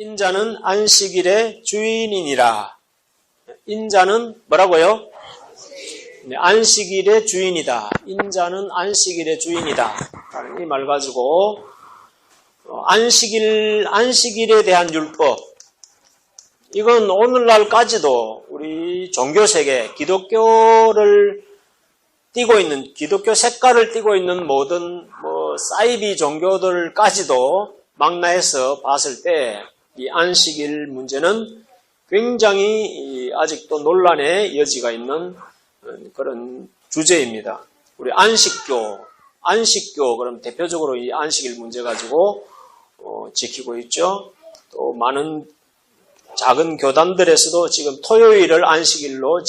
인자는 안식일의 주인이니라. 인자는 뭐라고요? 네, 안식일의 주인이다. 인자는 안식일의 주인이다. 이 말 가지고 안식일에 대한 율법, 이건 오늘날까지도 우리 종교세계, 기독교를 띠고 있는, 기독교 색깔을 띠고 있는 모든 사이비 종교들까지도 망라해서 봤을 때 이 안식일 문제는 굉장히 아직도 논란의 여지가 있는 그런 주제입니다. 우리 안식교 그럼 대표적으로 이 안식일 문제 가지고 지키고 있죠. 또 많은 작은 교단들에서도 지금 토요일을 안식일로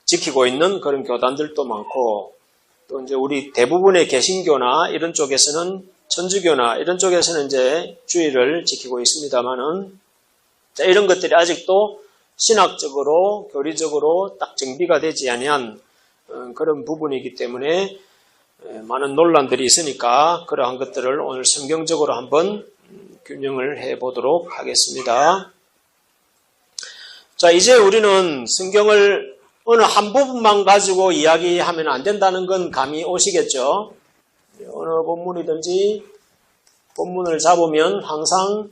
지키고 있는 그런 교단들도 많고, 또 이제 우리 대부분의 개신교나 이런 쪽에서는, 천주교나 이런 쪽에서는 이제 주일을 지키고 있습니다만은, 이런 것들이 아직도 신학적으로, 교리적으로 딱 정비가 되지 아니한 그런 부분이기 때문에 많은 논란들이 있으니까 그러한 것들을 오늘 성경적으로 한번 균형을 해보도록 하겠습니다. 자, 이제 우리는 성경을 어느 한 부분만 가지고 이야기하면 안 된다는 건 감이 오시겠죠? 어느 본문이든지 본문을 잡으면 항상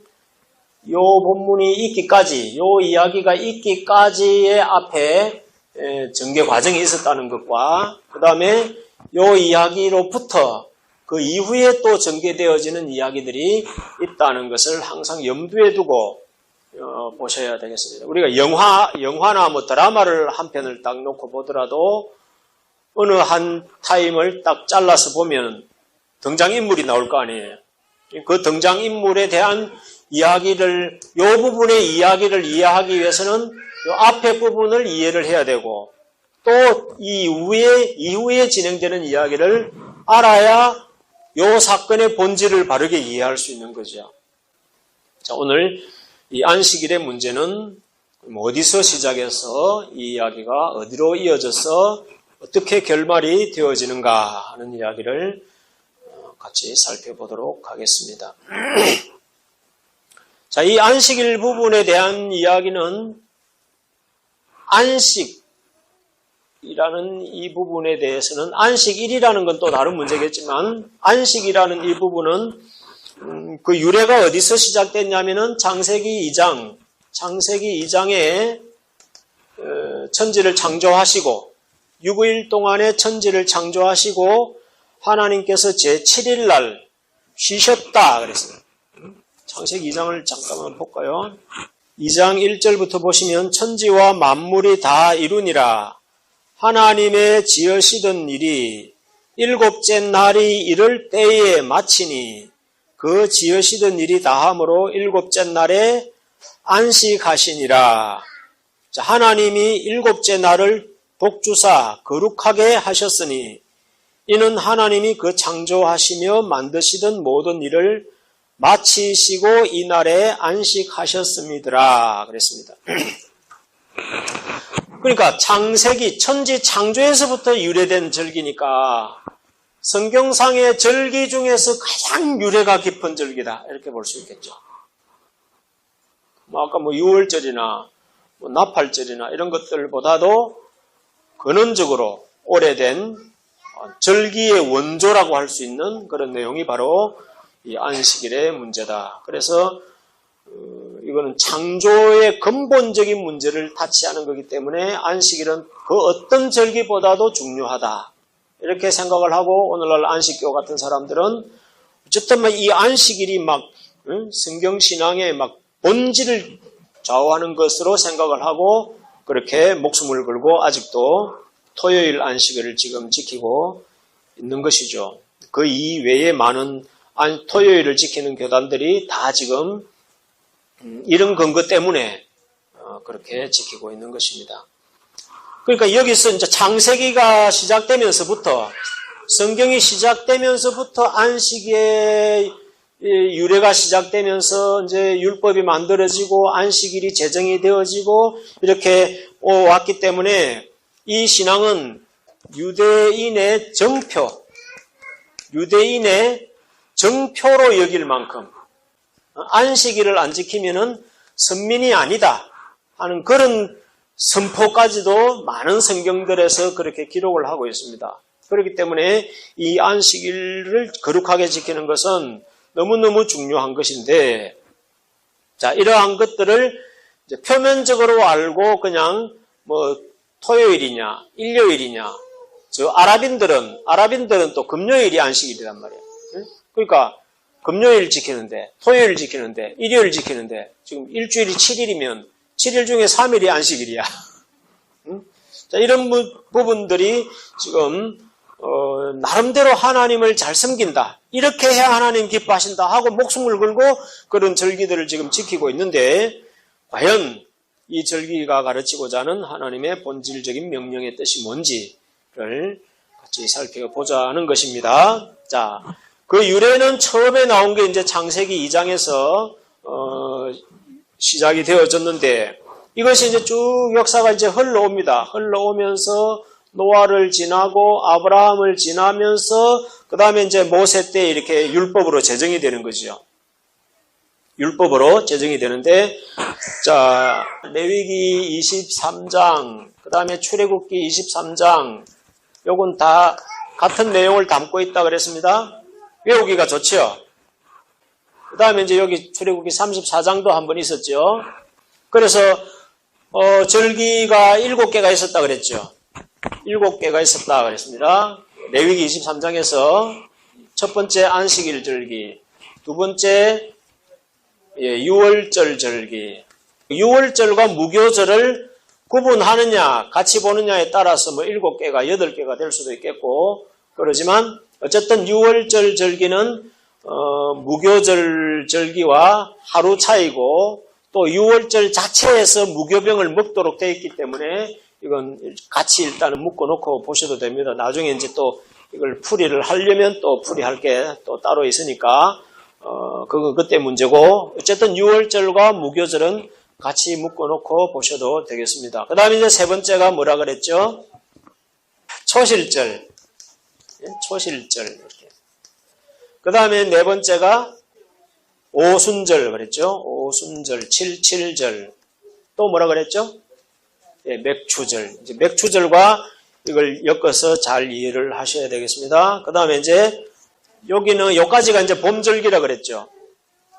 요 본문이 있기까지, 요 이야기가 있기까지의 앞에 전개 과정이 있었다는 것과, 그 다음에 요 이야기로부터 그 이후에 또 전개되어지는 이야기들이 있다는 것을 항상 염두에 두고 보셔야 되겠습니다. 우리가 영화나 드라마를 한 편을 딱 놓고 보더라도 어느 한 타임을 딱 잘라서 보면 등장인물이 나올 거 아니에요. 그 등장인물에 대한 이야기를, 요 부분의 이야기를 이해하기 위해서는 요 앞에 부분을 이해를 해야 되고, 또 이후에 진행되는 이야기를 알아야 요 사건의 본질을 바르게 이해할 수 있는 거죠. 자, 오늘 이 안식일의 문제는 어디서 시작해서 이 이야기가 어디로 이어져서 어떻게 결말이 되어지는가 하는 이야기를 같이 살펴보도록 하겠습니다. 자, 이 안식일 부분에 대한 이야기는 안식이라는 이 부분에 대해서는, 안식일이라는 건 또 다른 문제겠지만, 안식이라는 이 부분은 그 유래가 어디서 시작됐냐면은 창세기 2장에 천지를 창조하시고 6일 동안에 천지를 창조하시고 하나님께서 제7일 날 쉬셨다 그랬어요. 창세기 2장을 잠깐만 볼까요? 2장 1절부터 보시면 천지와 만물이 다 이루니라. 하나님의 지으시던 일이 일곱째 날이 이를 때에 마치니 그 지으시던 일이 다함으로 일곱째 날에 안식하시니라. 자, 하나님이 일곱째 날을 복주사 거룩하게 하셨으니 이는 하나님이 그 창조하시며 만드시던 모든 일을 마치시고 이날에 안식하셨음이더라 그랬습니다. 그러니까 창세기, 천지 창조에서부터 유래된 절기니까 성경상의 절기 중에서 가장 유래가 깊은 절기다 이렇게 볼 수 있겠죠. 아까 6월절이나 나팔절이나 이런 것들보다도 근원적으로 오래된 절기의 원조라고 할 수 있는 그런 내용이 바로 이 안식일의 문제다. 그래서 이거는 창조의 근본적인 문제를 타치하는 거기 때문에 안식일은 그 어떤 절기보다도 중요하다. 이렇게 생각을 하고 오늘날 안식교 같은 사람들은 어쨌든 이 안식일이 성경신앙의 본질을 좌우하는 것으로 생각을 하고 그렇게 목숨을 걸고 아직도 토요일 안식일을 지금 지키고 있는 것이죠. 그 이외에 많은 토요일을 지키는 교단들이 다 지금 이런 근거 때문에 그렇게 지키고 있는 것입니다. 그러니까 여기서 이제 창세기가 시작되면서부터, 성경이 시작되면서부터 안식의 유래가 시작되면서 이제 율법이 만들어지고 안식일이 제정이 되어지고 이렇게 왔기 때문에 이 신앙은 유대인의 정표로 여길 만큼 안식일을 안 지키면은 선민이 아니다 하는 그런 선포까지도 많은 성경들에서 그렇게 기록을 하고 있습니다. 그렇기 때문에 이 안식일을 거룩하게 지키는 것은 너무너무 중요한 것인데, 자, 이러한 것들을 이제 표면적으로 알고 그냥 뭐 토요일이냐, 일요일이냐, 저 아랍인들은 또 금요일이 안식일이란 말이에요. 그러니까 금요일 지키는데, 토요일 지키는데, 일요일 지키는데, 지금 일주일이 7일이면 7일 중에 3일이 안식일이야. 자, 이런 부분들이 지금 나름대로 하나님을 잘 섬긴다. 이렇게 해야 하나님 기뻐하신다 하고 목숨을 걸고 그런 절기들을 지금 지키고 있는데, 과연 이 절기가 가르치고자 하는 하나님의 본질적인 명령의 뜻이 뭔지를 같이 살펴보자는 것입니다. 자, 그 유래는 처음에 나온 게 이제 창세기 2장에서 시작이 되어졌는데, 이것이 이제 쭉 역사가 이제 흘러옵니다. 흘러오면서 노아를 지나고 아브라함을 지나면서 그 다음에 이제 모세 때 이렇게 율법으로 제정이 되는 거죠. 율법으로 제정이 되는데, 자, 레위기 23장, 그 다음에 출애굽기 23장, 요건 다 같은 내용을 담고 있다 그랬습니다. 외우기가 좋죠. 그 다음에 이제 여기 출애굽기 34장도 한 번 있었죠. 그래서 절기가 7개가 있었다 그랬죠. 7개가 있었다 그랬습니다. 레위기 23장에서 첫 번째 안식일 절기, 두 번째 유월절 절기, 유월절과 무교절을 구분하느냐 같이 보느냐에 따라서 뭐 7개가 8개가 될 수도 있겠고, 그러지만 어쨌든 유월절 절기는 무교절 절기와 하루 차이고, 또 유월절 자체에서 무교병을 먹도록 되어 있기 때문에 이건 같이 일단은 묶어놓고 보셔도 됩니다. 나중에 이제 또 이걸 풀이를 하려면 또 풀이할 게 또 따로 있으니까 그거 그때 문제고, 어쨌든 유월절과 무교절은 같이 묶어놓고 보셔도 되겠습니다. 그 다음에 이제 세 번째가 뭐라 그랬죠? 초실절. 초실절. 이렇게. 그 다음에 네 번째가 오순절 그랬죠? 오순절, 칠칠절. 또 뭐라 그랬죠? 예, 맥추절. 이제 맥추절과 이걸 엮어서 잘 이해를 하셔야 되겠습니다. 그 다음에 이제 여기는 여기까지가 이제 봄절기라 그랬죠?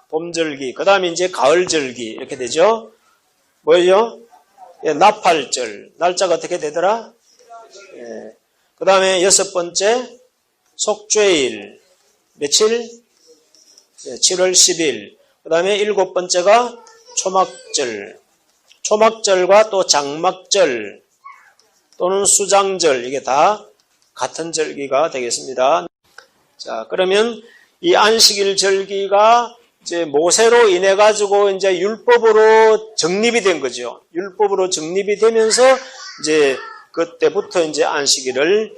봄절기. 그 다음에 이제 가을절기. 이렇게 되죠? 뭐예요? 예, 나팔절. 날짜가 어떻게 되더라? 예. 그 다음에 6번째, 속죄일. 며칠? 예, 7월 10일. 그 다음에 7번째가 초막절. 초막절과 또 장막절 또는 수장절, 이게 다 같은 절기가 되겠습니다. 자, 그러면 이 안식일 절기가 이제 모세로 인해 가지고 이제 율법으로 정립이 된 거죠. 율법으로 정립이 되면서 이제 그때부터 이제 안식일을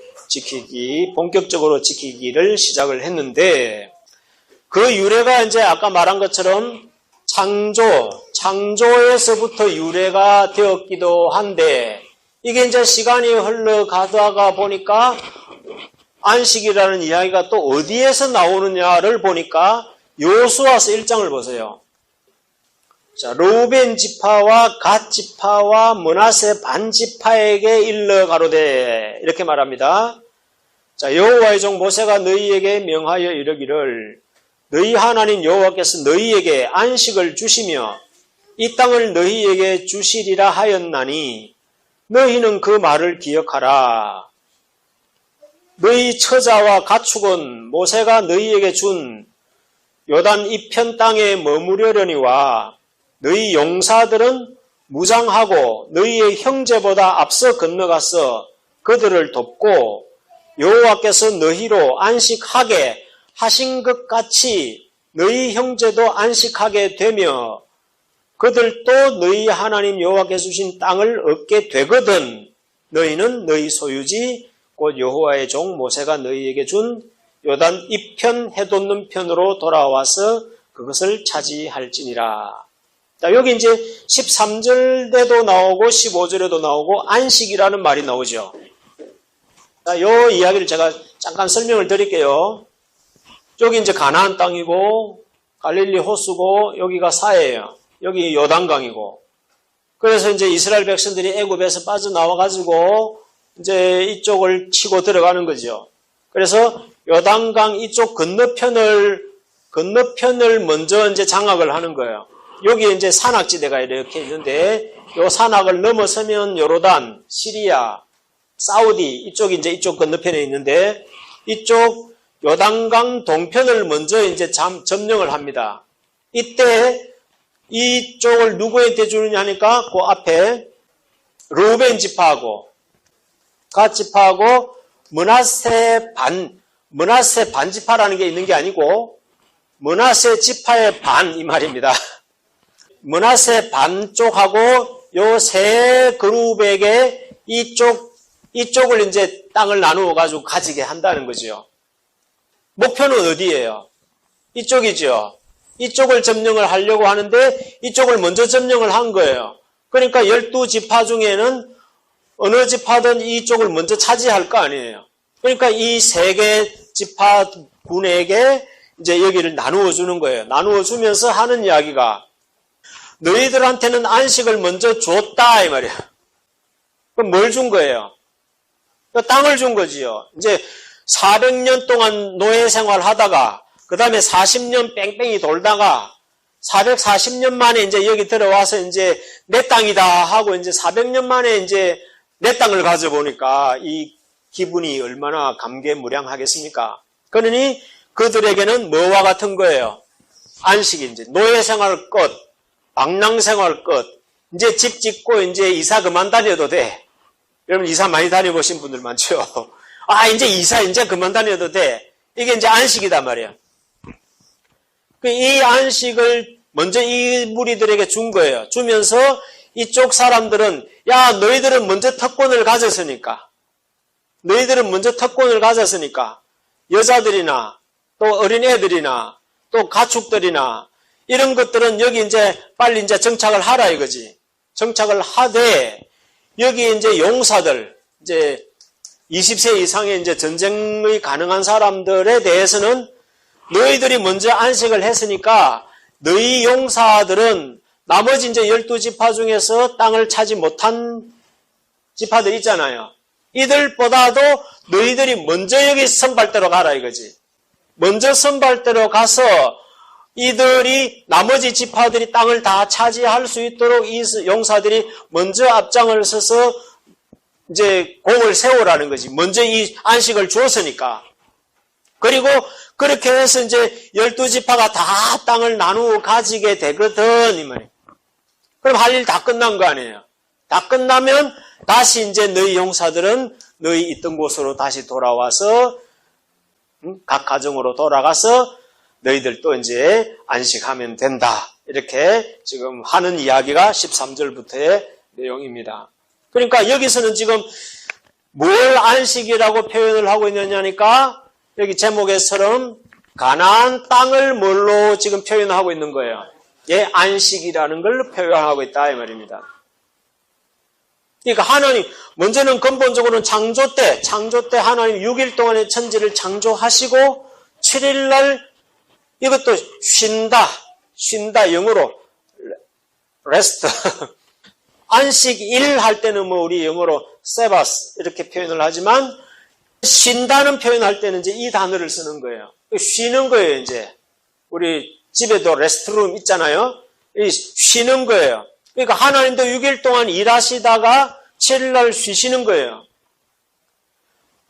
본격적으로 지키기를 시작을 했는데, 그 유래가 이제 아까 말한 것처럼 창조에서부터 유래가 되었기도 한데, 이게 이제 시간이 흘러가다가 보니까 안식이라는 이야기가 또 어디에서 나오느냐를 보니까 여호수아서 1장을 보세요. 자, 르우벤 지파와 갓 지파와 므낫세 반 지파에게 일러 가로되, 이렇게 말합니다. 자, 여호와의 종 모세가 너희에게 명하여 이르기를, 너희 하나님 여호와께서 너희에게 안식을 주시며 이 땅을 너희에게 주시리라 하였나니 너희는 그 말을 기억하라. 너희 처자와 가축은 모세가 너희에게 준 요단 이편 땅에 머무르려니와 너희 용사들은 무장하고 너희의 형제보다 앞서 건너가서 그들을 돕고 여호와께서 너희로 안식하게 하신 것 같이 너희 형제도 안식하게 되며 그들도 너희 하나님 여호와께서 주신 땅을 얻게 되거든 너희는 너희 소유지 곧 여호와의 종 모세가 너희에게 준 요단 이편 해돋는 편으로 돌아와서 그것을 차지할지니라. 자, 여기 이제 13절에도 나오고 15절에도 나오고 안식이라는 말이 나오죠. 자, 이 이야기를 제가 잠깐 설명을 드릴게요. 여기 이제 가나안 땅이고 갈릴리 호수고 여기가 사해예요. 여기 요단강이고. 그래서 이제 이스라엘 백성들이 애굽에서 빠져나와 가지고 이제 이쪽을 치고 들어가는 거죠. 그래서 요단강 이쪽 건너편을 먼저 이제 장악을 하는 거예요. 여기 이제 산악지대가 이렇게 있는데 요 산악을 넘어서면 요르단, 시리아, 사우디 이쪽이 이제 이쪽 건너편에 있는데 이쪽 요단강 동편을 먼저 이제 점령을 합니다. 이때 이쪽을 누구한테 주느냐 하니까 그 앞에 르우벤 지파하고 갓 지파하고 므낫세 반지파라는 게 있는 게 아니고 므낫세 지파의 반 이 말입니다. 므낫세 반 쪽하고 요 세 그룹에게 이쪽을 이제 땅을 나누어 가지고 가지게 한다는 거죠. 목표는 어디예요? 이쪽이죠. 이쪽을 점령을 하려고 하는데 이쪽을 먼저 점령을 한 거예요. 그러니까 12지파 중에는 어느 지파든 이쪽을 먼저 차지할 거 아니에요. 그러니까 이 세 개 지파군에게 이제 여기를 나누어 주는 거예요. 나누어 주면서 하는 이야기가 너희들한테는 안식을 먼저 줬다 이 말이야. 그럼 뭘 준 거예요? 땅을 준 거지요. 이제 400년 동안 노예 생활 하다가 그 다음에 40년 뺑뺑이 돌다가 440년 만에 이제 여기 들어와서 이제 내 땅이다 하고 이제 400년 만에 이제 내 땅을 가져보니까 이 기분이 얼마나 감개무량하겠습니까? 그러니 그들에게는 뭐와 같은 거예요? 안식이 이제 노예 생활 끝, 방랑 생활 끝, 이제 집 짓고 이제 이사 그만 다녀도 돼. 여러분 이사 많이 다녀보신 분들 많죠? 이제 이사 이제 그만 다녀도 돼. 이게 이제 안식이단 말이에요. 이 안식을 먼저 이 무리들에게 준 거예요. 주면서 이쪽 사람들은 야 너희들은 먼저 특권을 가졌으니까 여자들이나 또 어린애들이나 또 가축들이나 이런 것들은 여기 이제 빨리 이제 정착을 하라 이거지. 정착을 하되 여기 이제 용사들 이제 20세 이상의 이제 전쟁이 가능한 사람들에 대해서는 너희들이 먼저 안식을 했으니까 너희 용사들은 나머지 이제 12지파 중에서 땅을 차지 못한 지파들 있잖아요. 이들보다도 너희들이 먼저 여기 선발대로 가라 이거지. 먼저 선발대로 가서 이들이 나머지 지파들이 땅을 다 차지할 수 있도록 이 용사들이 먼저 앞장을 서서 이제 공을 세우라는 거지. 먼저 이 안식을 주었으니까. 그리고 그렇게 해서 이제 12지파가 다 땅을 나누어 가지게 되거든 이 말이에요. 그럼 할 일 다 끝난 거 아니에요. 다 끝나면 다시 이제 너희 용사들은 너희 있던 곳으로 다시 돌아와서 각 가정으로 돌아가서 너희들 또 이제 안식하면 된다. 이렇게 지금 하는 이야기가 13절부터의 내용입니다. 그러니까 여기서는 지금 뭘 안식이라고 표현을 하고 있느냐니까 여기 제목에처럼 가나안 땅을 뭘로 지금 표현하고 있는 거예요. 예, 안식이라는 걸 표현하고 있다 이 말입니다. 그러니까 하나님 먼저는 근본적으로는 창조 때 하나님 6일 동안의 천지를 창조하시고 7일 날 이것도 쉰다 영어로 rest 안식일 할 때는 뭐 우리 영어로 세바스 이렇게 표현을 하지만 쉰다는 표현할 때는 이제 이 단어를 쓰는 거예요. 쉬는 거예요, 이제. 우리 집에도 레스트룸 있잖아요. 쉬는 거예요. 그러니까 하나님도 6일 동안 일하시다가 7일 날 쉬시는 거예요.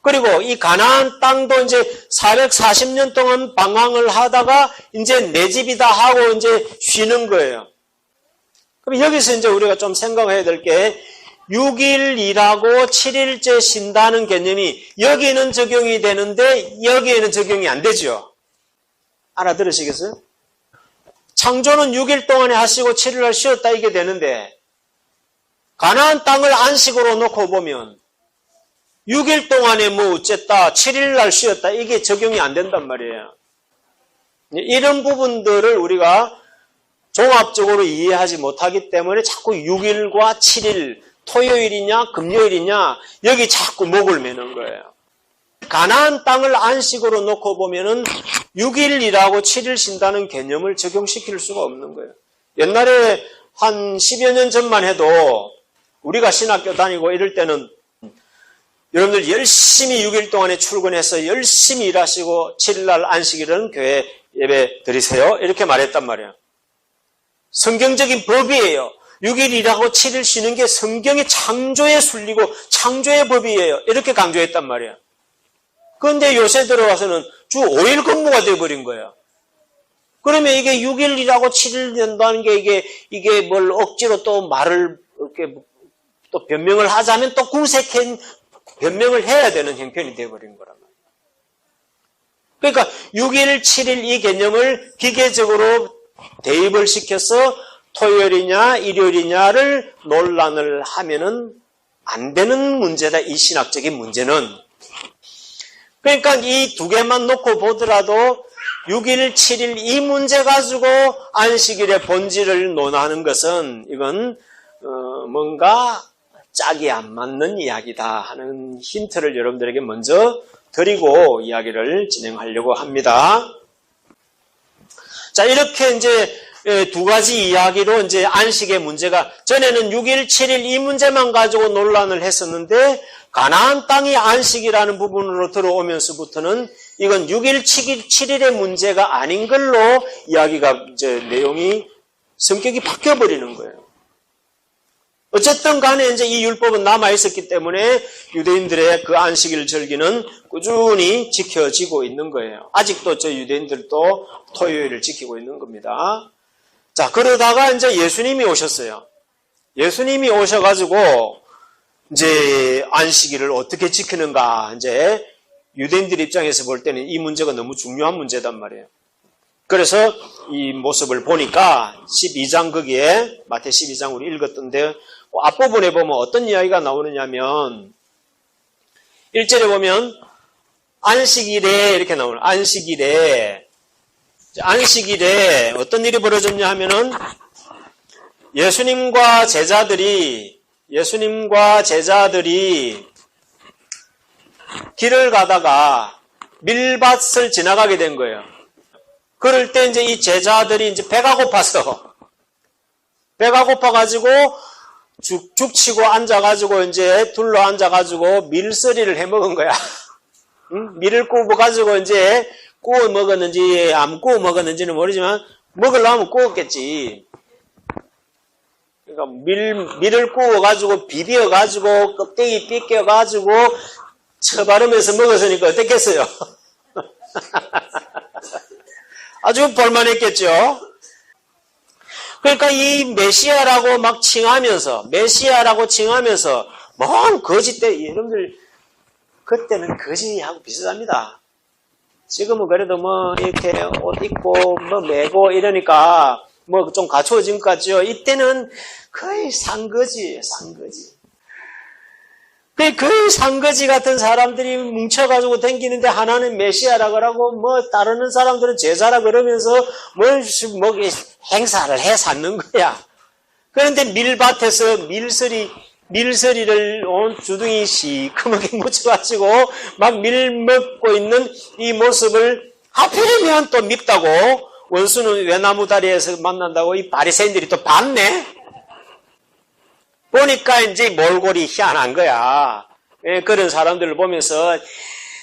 그리고 이 가나안 땅도 이제 440년 동안 방황을 하다가 이제 내 집이다 하고 이제 쉬는 거예요. 그럼 여기서 이제 우리가 좀 생각해야 될 게 6일 일하고 7일째 쉰다는 개념이 여기는 적용이 되는데 여기에는 적용이 안 되죠. 알아들으시겠어요? 창조는 6일 동안에 하시고 7일날 쉬었다 이게 되는데 가나안 땅을 안식으로 놓고 보면 6일 동안에 뭐 어쨌다 7일날 쉬었다 이게 적용이 안 된단 말이에요. 이런 부분들을 우리가 종합적으로 이해하지 못하기 때문에 자꾸 6일과 7일 토요일이냐 금요일이냐 여기 자꾸 목을 매는 거예요. 가나안 땅을 안식으로 놓고 보면은 6일 일하고 7일 쉰다는 개념을 적용시킬 수가 없는 거예요. 옛날에 한 10여 년 전만 해도 우리가 신학교 다니고 이럴 때는 여러분들 열심히 6일 동안에 출근해서 열심히 일하시고 7일날 안식일은 교회 예배 드리세요. 이렇게 말했단 말이에요. 성경적인 법이에요. 6일 일하고 7일 쉬는 게 성경의 창조의 순리고 창조의 법이에요. 이렇게 강조했단 말이에요. 그런데 요새 들어와서는 주 5일 근무가 되어버린 거예요. 그러면 이게 6일 일하고 7일 된다는 게 이게 뭘 억지로 또 말을 이렇게 또 변명을 하자면 또 궁색한 변명을 해야 되는 형편이 되어버린 거란 말이에요. 그러니까 6일, 7일 이 개념을 기계적으로 대입을 시켜서 토요일이냐 일요일이냐를 논란을 하면은 안 되는 문제다. 이 신학적인 문제는. 그러니까 이 두 개만 놓고 보더라도 6일, 7일 이 문제 가지고 안식일의 본질을 논하는 것은 이건 뭔가 짝이 안 맞는 이야기다 하는 힌트를 여러분들에게 먼저 드리고 이야기를 진행하려고 합니다. 자, 이렇게 이제 두 가지 이야기로 이제 안식의 문제가 전에는 6일, 7일 이 문제만 가지고 논란을 했었는데 가나안 땅이 안식이라는 부분으로 들어오면서부터는 이건 6일, 7일의 문제가 아닌 걸로 이야기가 이제 내용이 성격이 바뀌어 버리는 거예요. 어쨌든 간에 이제 이 율법은 남아 있었기 때문에 유대인들의 그 안식일 절기는 꾸준히 지켜지고 있는 거예요. 아직도 저 유대인들도 토요일을 지키고 있는 겁니다. 자, 그러다가 이제 예수님이 오셨어요. 예수님이 오셔가지고 이제 안식일을 어떻게 지키는가, 이제 유대인들 입장에서 볼 때는 이 문제가 너무 중요한 문제단 말이에요. 그래서 이 모습을 보니까 12장 거기에 마태 12장 우리 읽었던데 앞부분에 보면 어떤 이야기가 나오느냐면 1절에 보면 안식일에 이렇게 나오는 안식일에 어떤 일이 벌어졌냐 하면은 예수님과 제자들이 길을 가다가 밀밭을 지나가게 된 거예요. 그럴 때 이제 이 제자들이 이제 배가 고파가지고 죽치고 앉아가지고 이제 둘러 앉아가지고 밀서리를 해 먹은 거야. 응? 밀을 구워가지고 이제 구워 먹었는지 안 구워 먹었는지는 모르지만 먹으려면 구웠겠지. 그러니까 밀을 구워가지고 비벼가지고 껍데기 삐껴가지고 쳐바르면서 먹었으니까 어땠겠어요? 아주 볼만했겠죠? 그러니까 이 메시아라고 막 칭하면서 뭔 거짓대 여러분들 그때는 거짓하고 비슷합니다. 지금은 그래도 뭐 이렇게 옷 입고 뭐 매고 이러니까 뭐 좀 갖추어진 것 같죠. 이때는 거의 상거지. 그 상거지 같은 사람들이 뭉쳐가지고 다니는데 하나는 메시아라 그러고 뭐 따르는 사람들은 제자라 그러면서 뭐 행사를 해 샀는 거야. 그런데 밀밭에서 밀서리를 주둥이 시커멓게 묻혀가지고 막 밀 먹고 있는 이 모습을 하필이면 또 밉다고 원수는 외나무 다리에서 만난다고 이 바리새인들이 또 봤네. 보니까 이제 몰골이 희한한 거야. 그런 사람들을 보면서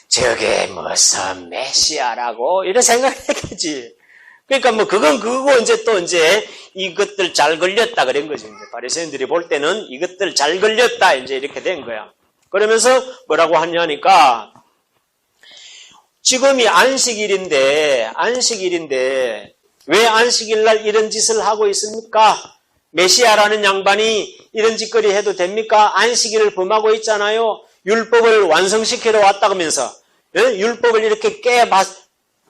저게 무슨 메시아라고 이런 생각을 했겠지. 그러니까 뭐 그건 그거고 이제 또 이제 이것들 잘 걸렸다 그런 거죠. 이제 바리새인들이 볼 때는 이것들 잘 걸렸다 이제 이렇게 된 거야. 그러면서 뭐라고 하냐니까 지금이 안식일인데 왜 안식일날 이런 짓을 하고 있습니까? 메시아라는 양반이 이런 짓거리 해도 됩니까? 안식일을 범하고 있잖아요. 율법을 완성시키러 왔다면서 율법을 이렇게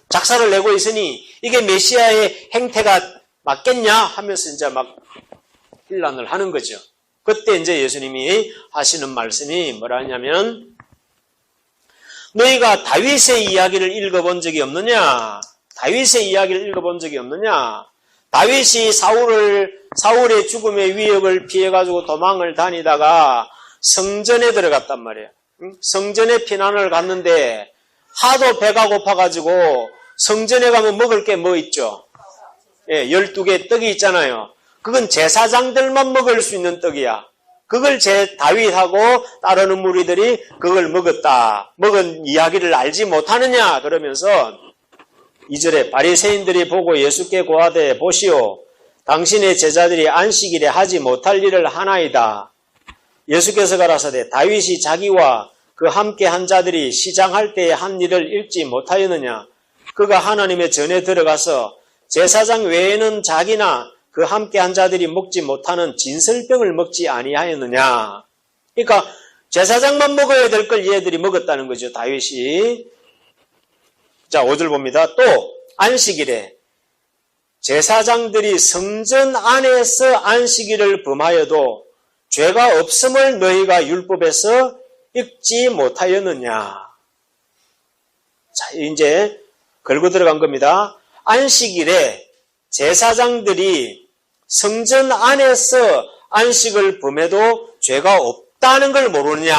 작사를 내고 있으니 이게 메시아의 행태가 맞겠냐 하면서 이제 막 일란을 하는 거죠. 그때 이제 예수님이 하시는 말씀이 뭐라 하냐면 너희가 다윗의 이야기를 읽어본 적이 없느냐? 다윗이 사울의 죽음의 위협을 피해가지고 도망을 다니다가 성전에 들어갔단 말이에요. 성전에 피난을 갔는데 하도 배가 고파가지고 성전에 가면 먹을 게 뭐 있죠? 예, 12개의 떡이 있잖아요. 그건 제사장들만 먹을 수 있는 떡이야. 그걸 다윗하고 따르는 무리들이 그걸 먹은 이야기를 알지 못하느냐 그러면서 2절에 바리새인들이 보고 예수께 고하되 보시오 당신의 제자들이 안식일에 하지 못할 일을 하나이다. 예수께서 가라사대 다윗이 자기와 그 함께 한 자들이 시장할 때에 한 일을 읽지 못하였느냐. 그가 하나님의 전에 들어가서 제사장 외에는 자기나 그 함께 한 자들이 먹지 못하는 진설병을 먹지 아니하였느냐. 그러니까 제사장만 먹어야 될 걸 얘들이 먹었다는 거죠. 다윗이. 자, 5절 봅니다. 또 안식일에 제사장들이 성전 안에서 안식일을 범하여도 죄가 없음을 너희가 율법에서 읽지 못하였느냐. 자, 이제 걸고 들어간 겁니다. 안식일에 제사장들이 성전 안에서 안식을 범해도 죄가 없다는 걸 모르느냐.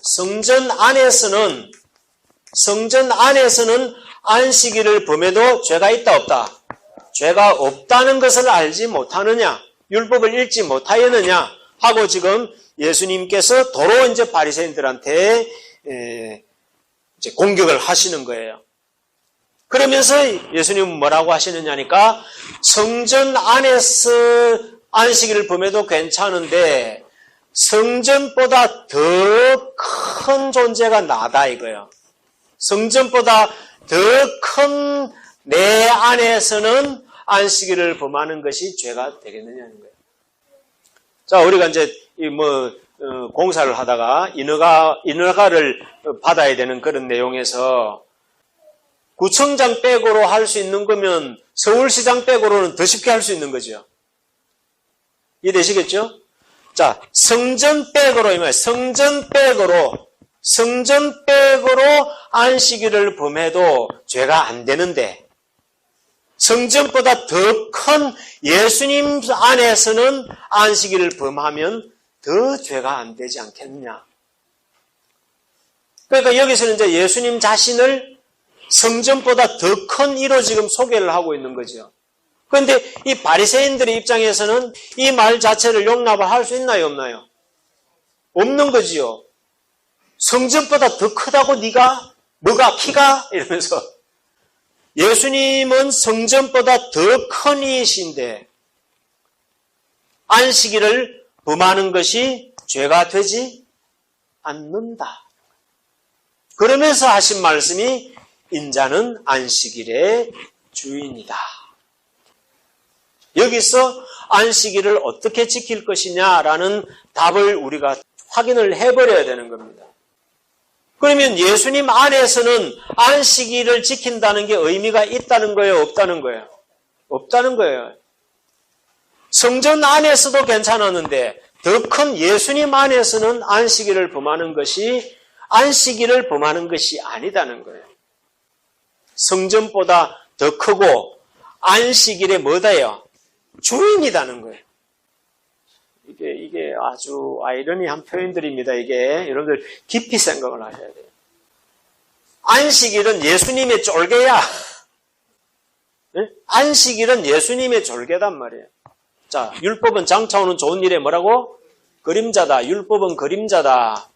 성전 안에서는 안식일을 범해도 죄가 있다 없다? 죄가 없다는 것을 알지 못하느냐. 율법을 읽지 못하였느냐 하고 지금 예수님께서 도로 이제 바리새인들한테 이제 공격을 하시는 거예요. 그러면서 예수님은 뭐라고 하시느냐니까 성전 안에서 안식일을 범해도 괜찮은데 성전보다 더 큰 존재가 나다 이거예요. 성전보다 더 큰 내 안에서는 안식일을 범하는 것이 죄가 되겠느냐는 거예요. 자, 우리가 이제 공사를 하다가 인허가를 받아야 되는 그런 내용에서 구청장 빼고로 할 수 있는 거면 서울시장 빼고로는 더 쉽게 할 수 있는 거죠. 이해되시겠죠? 자, 성전 빼고로 안식일을 범해도 죄가 안 되는데 성전보다 더 큰 예수님 안에서는 안식일을 범하면 더 죄가 안 되지 않겠느냐. 그러니까 여기서는 이제 예수님 자신을 성전보다 더 큰 이로 지금 소개를 하고 있는 거죠. 그런데 이 바리새인들의 입장에서는 이 말 자체를 용납을 할 수 있나요, 없나요? 없는 거지요. 성전보다 더 크다고 네가 뭐가 키가? 이러면서 예수님은 성전보다 더 큰 이이신데 안식일을 범하는 것이 죄가 되지 않는다. 그러면서 하신 말씀이 인자는 안식일의 주인이다. 여기서 안식일을 어떻게 지킬 것이냐라는 답을 우리가 확인을 해버려야 되는 겁니다. 그러면 예수님 안에서는 안식일을 지킨다는 게 의미가 있다는 거예요? 없다는 거예요? 없다는 거예요. 성전 안에서도 괜찮았는데 더 큰 예수님 안에서는 안식일을 범하는 것이 아니다는 거예요. 성전보다 더 크고 안식일의 뭐다요? 주인이다는 거예요. 이게 아주 아이러니한 표현들입니다. 이게 여러분들 깊이 생각을 하셔야 돼요. 안식일은 예수님의 쫄개야. 네? 안식일은 예수님의 졸개단 말이에요. 자, 율법은 장차 오는 좋은 일에 뭐라고? 그림자다. 율법은 그림자다.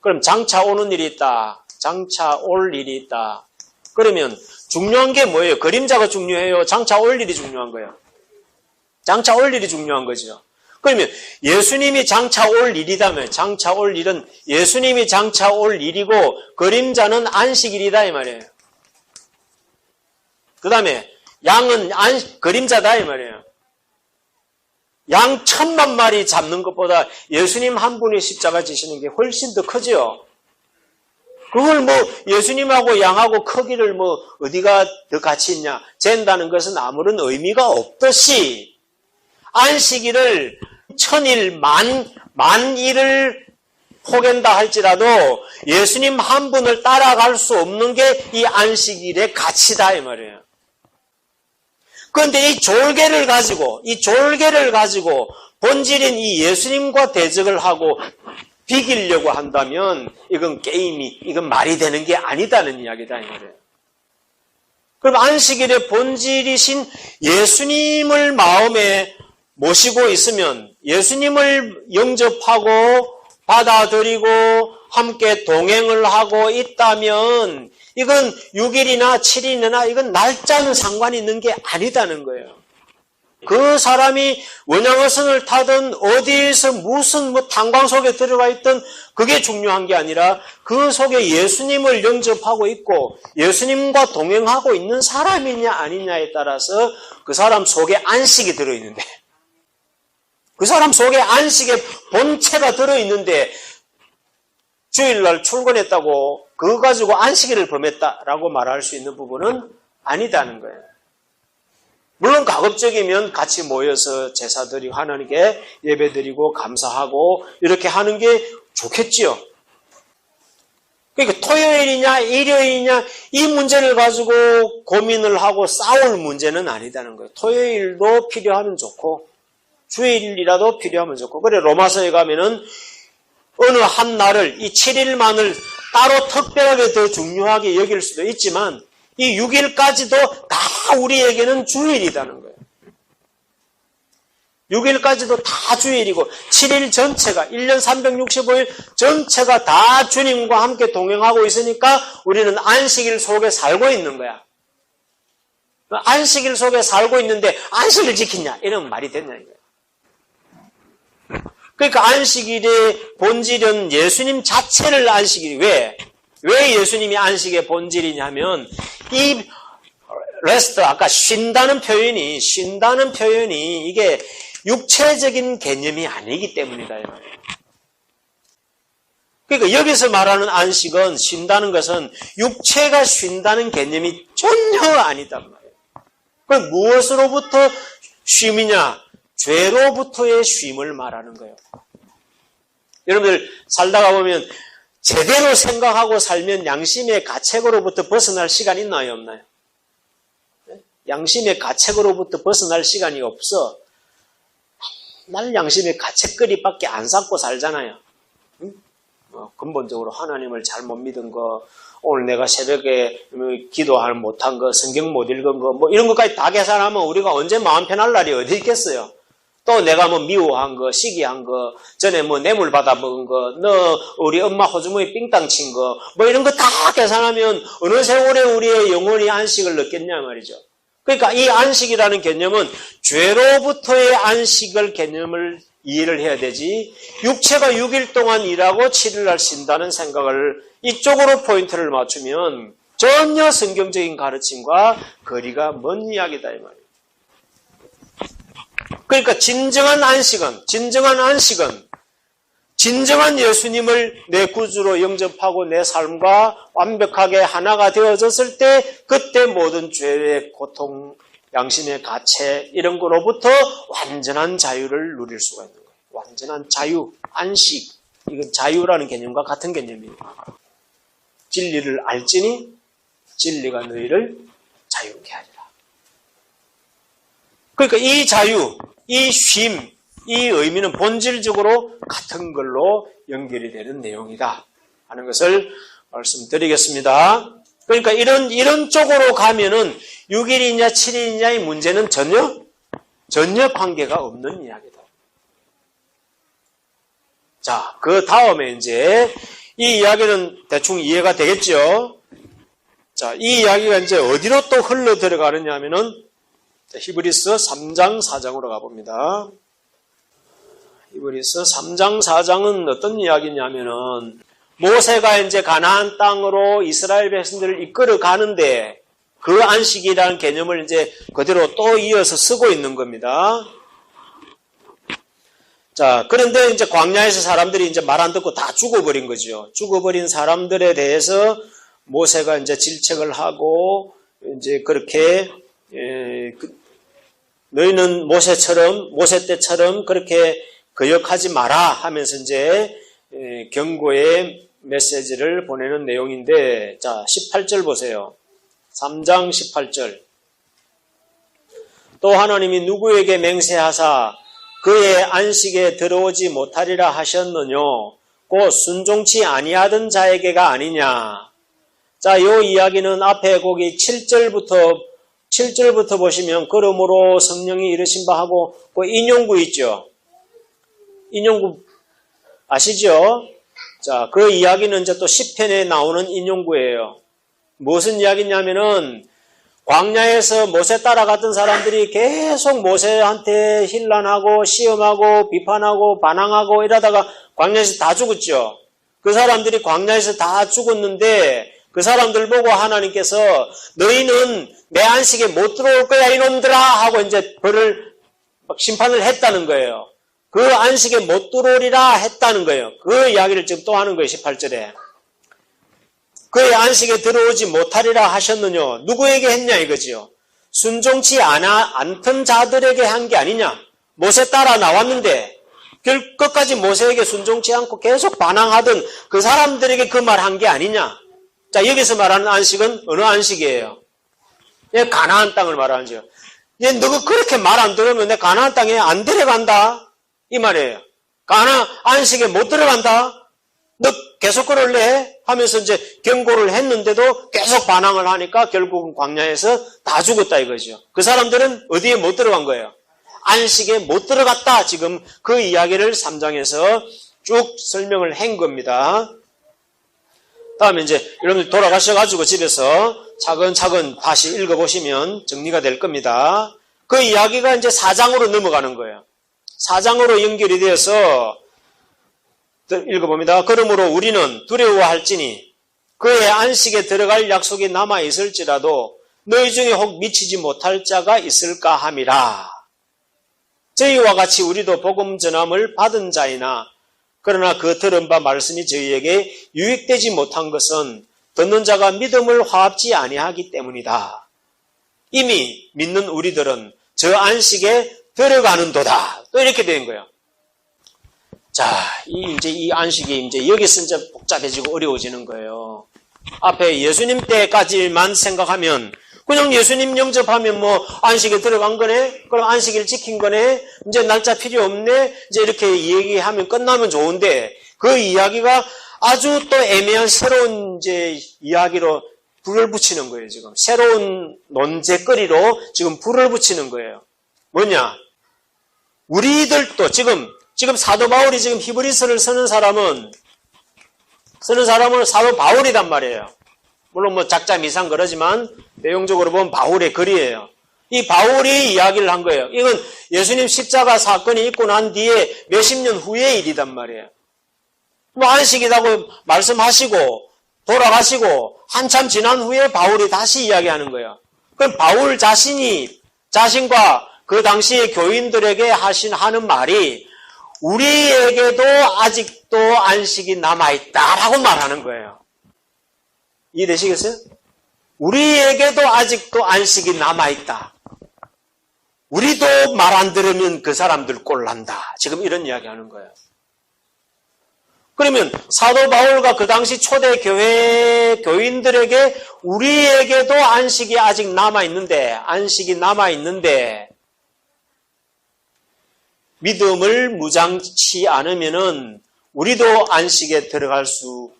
그럼 장차 오는 일이 있다. 장차 올 일이 있다. 그러면 중요한 게 뭐예요? 그림자가 중요해요? 장차 올 일이 중요한 거예요? 장차 올 일이 중요한 거죠. 그러면 예수님이 장차 올 일이다면 장차 올 일은 예수님이 장차 올 일이고 그림자는 안식일이다 이 말이에요. 그 다음에 양은 그림자다 이 말이에요. 양 1000만 마리 잡는 것보다 예수님 한 분이 십자가 지시는 게 훨씬 더 크죠. 그걸 예수님하고 양하고 크기를 어디가 더 가치 있냐 잰다는 것은 아무런 의미가 없듯이 안식일을 1000일 만일을 포갠다 할지라도 예수님 한 분을 따라갈 수 없는 게 이 안식일의 가치다 이 말이에요. 그런데 이 졸개를 가지고 본질인 이 예수님과 대적을 하고 비기려고 한다면 이건 말이 되는 게 아니다는 이야기다 이 말이에요. 그럼 안식일의 본질이신 예수님을 마음에 모시고 있으면, 예수님을 영접하고 받아들이고 함께 동행을 하고 있다면 이건 6일이나 7일이나 이건 날짜는 상관이 있는 게 아니다는 거예요. 그 사람이 원양어선을 타든 어디에서 무슨 탄광 속에 들어가 있든 그게 중요한 게 아니라 그 속에 예수님을 영접하고 있고 예수님과 동행하고 있는 사람이냐 아니냐에 따라서 그 사람 속에 안식이 들어있는데, 그 사람 속에 안식의 본체가 들어있는데 주일날 출근했다고 그거 가지고 안식일을 범했다라고 말할 수 있는 부분은 아니다는 거예요. 물론 가급적이면 같이 모여서 제사드리고 하나님께 예배드리고 감사하고 이렇게 하는 게 좋겠지요. 그러니까 토요일이냐 일요일이냐 이 문제를 가지고 고민을 하고 싸울 문제는 아니다는 거예요. 토요일도 필요하면 좋고 주일이라도 필요하면 좋고, 그래 로마서에 가면은 어느 한 날을, 이 7일만을 따로 특별하게 더 중요하게 여길 수도 있지만 이 6일까지도 다 우리에게는 주일이라는 거예요. 6일까지도 다 주일이고 7일 전체가 1년 365일 전체가 다 주님과 함께 동행하고 있으니까 우리는 안식일 속에 살고 있는 거야. 안식일 속에 살고 있는데 안식일 지키냐? 이런 말이 됐냐 이거야. 그러니까 안식일의 본질은 예수님 자체를 안식일이 왜 예수님이 안식의 본질이냐면 이 레스트, 아까 쉰다는 표현이 이게 육체적인 개념이 아니기 때문이다 이 말이에요. 그러니까 여기서 말하는 안식은, 쉰다는 것은 육체가 쉰다는 개념이 전혀 아니단 말이에요. 그럼 무엇으로부터 쉼이냐? 죄로부터의 쉼을 말하는 거예요. 여러분들 살다가 보면 제대로 생각하고 살면 양심의 가책으로부터 벗어날 시간이 있나요, 없나요? 양심의 가책으로부터 벗어날 시간이 없어. 날 양심의 가책거리밖에 안 쌓고 살잖아요. 응? 근본적으로 하나님을 잘못 믿은 거, 오늘 내가 새벽에 기도를 못한 거, 성경 못 읽은 거, 뭐 이런 것까지 다 계산하면 우리가 언제 마음 편할 날이 어디 있겠어요? 또 내가 뭐 미워한 거, 시기한 거, 전에 뭐 뇌물 받아먹은 거, 너 우리 엄마 호주머니 삥땅 친 거, 뭐 이런 거 다 계산하면 어느 세월에 우리의 영혼이 안식을 얻겠냐 말이죠. 그러니까 이 안식이라는 개념은 죄로부터의 안식을 개념을 이해를 해야 되지, 육체가 6일 동안 일하고 7일날 쉰다는 생각을 이쪽으로 포인트를 맞추면 전혀 성경적인 가르침과 거리가 먼 이야기다 이 말이에요. 그러니까 진정한 안식은 진정한 예수님을 내 구주로 영접하고 내 삶과 완벽하게 하나가 되어졌을 때 그때 모든 죄의 고통, 양심의 가책 이런 거로부터 완전한 자유를 누릴 수가 있는 거예요. 완전한 자유, 안식. 이건 자유라는 개념과 같은 개념이에요. 진리를 알지니 진리가 너희를 자유케 하리라. 그러니까 이 자유, 이 쉼, 이 의미는 본질적으로 같은 걸로 연결이 되는 내용이다 하는 것을 말씀드리겠습니다. 그러니까 이런 쪽으로 가면은 6일이냐 7일이냐의 문제는 전혀 관계가 없는 이야기다. 자, 그 다음에 이제 이 이야기는 대충 이해가 되겠죠? 자, 이 이야기가 이제 어디로 또 흘러 들어가느냐 하면은 히브리서 3장 4장으로 가봅니다. 히브리서 3장 4장은 어떤 이야기냐면은 모세가 이제 가나안 땅으로 이스라엘 백성들을 이끌어 가는데 그 안식이라는 개념을 이제 그대로 또 이어서 쓰고 있는 겁니다. 자, 그런데 이제 광야에서 사람들이 이제 말 안 듣고 다 죽어버린 거죠. 죽어버린 사람들에 대해서 모세가 이제 질책을 하고 이제 그렇게 너희는 모세 때처럼 그렇게 거역하지 마라 하면서 이제 경고의 메시지를 보내는 내용인데, 자 18절 보세요. 3장 18절. 또 하나님이 누구에게 맹세하사 그의 안식에 들어오지 못하리라 하셨느뇨? 곧 순종치 아니하던 자에게가 아니냐? 자, 요 이야기는 앞에 거기 7절부터 보시면 그러므로 성령이 이르신 바 하고 그 인용구 있죠. 인용구 아시죠? 자, 그 이야기는 이제 또 10편에 나오는 인용구예요. 무슨 이야기냐면은 광야에서 모세 따라갔던 사람들이 계속 모세한테 hin난하고 시험하고 비판하고 반항하고 이러다가 광야에서 다 죽었죠. 그 사람들이 광야에서 다 죽었는데 그 사람들 보고 하나님께서 너희는 내 안식에 못 들어올 거야 이놈들아 하고 이제 벌을 심판을 했다는 거예요. 그 안식에 못 들어오리라 했다는 거예요. 그 이야기를 지금 또 하는 거예요. 18절에. 그의 안식에 들어오지 못하리라 하셨느냐. 누구에게 했냐 이거지요. 순종치 않던 자들에게 한 게 아니냐. 모세 따라 나왔는데 끝까지 모세에게 순종치 않고 계속 반항하던 그 사람들에게 그 말 한 게 아니냐. 자, 여기서 말하는 안식은 어느 안식이에요? 예, 가나안 땅을 말하죠. 예, 너가 그렇게 말 안 들으면 내 가나안 땅에 안 들어간다. 이 말이에요. 안식에 못 들어간다. 너 계속 그럴래? 하면서 이제 경고를 했는데도 계속 반항을 하니까 결국은 광야에서 다 죽었다 이거죠. 그 사람들은 어디에 못 들어간 거예요? 안식에 못 들어갔다. 지금 그 이야기를 3장에서 쭉 설명을 한 겁니다. 다음에 이제 여러분들 돌아가셔가지고 집에서 차근차근 다시 읽어보시면 정리가 될 겁니다. 그 이야기가 이제 4장으로 넘어가는 거예요. 4장으로 연결이 되어서 읽어봅니다. 그러므로 우리는 두려워할지니 그의 안식에 들어갈 약속이 남아있을지라도 너희 중에 혹 미치지 못할 자가 있을까 함이라. 저희와 같이 우리도 복음 전함을 받은 자이나 그러나 그 들은 바 말씀이 저희에게 유익되지 못한 것은 듣는 자가 믿음을 화합지 아니하기 때문이다. 이미 믿는 우리들은 저 안식에 들어가는도다. 또 이렇게 된 거예요. 자, 이 안식이 이제 여기서 이제 복잡해지고 어려워지는 거예요. 앞에 예수님 때까지만 생각하면 그냥 예수님 영접하면 뭐 안식에 들어간 거네? 그럼 안식일 지킨 거네? 이제 날짜 필요 없네? 이제 이렇게 얘기하면 끝나면 좋은데 그 이야기가 아주 또 애매한 새로운 이제 이야기로 불을 붙이는 거예요, 지금. 새로운 논제거리로 지금 불을 붙이는 거예요. 뭐냐? 우리들도 지금 사도 바울이 지금 히브리서를 쓰는 사람은 사도 바울이단 말이에요. 물론 뭐 작자 미상 그러지만 내용적으로 보면 바울의 글이에요. 이 바울이 이야기를 한 거예요. 이건 예수님 십자가 사건이 있고 난 뒤에 몇십 년 후의 일이단 말이에요. 뭐 안식이라고 말씀하시고 돌아가시고 한참 지난 후에 바울이 다시 이야기하는 거예요. 그럼 바울 자신과 그 당시의 교인들에게 하는 말이 우리에게도 아직도 안식이 남아있다라고 말하는 거예요. 이해되시겠어요? 우리에게도 아직도 안식이 남아있다. 우리도 말 안 들으면 그 사람들 꼴난다. 지금 이런 이야기 하는 거예요. 그러면 사도 바울과 그 당시 초대 교회 교인들에게 우리에게도 안식이 아직 남아있는데 믿음을 무장치 않으면은 우리도 안식에 들어갈 수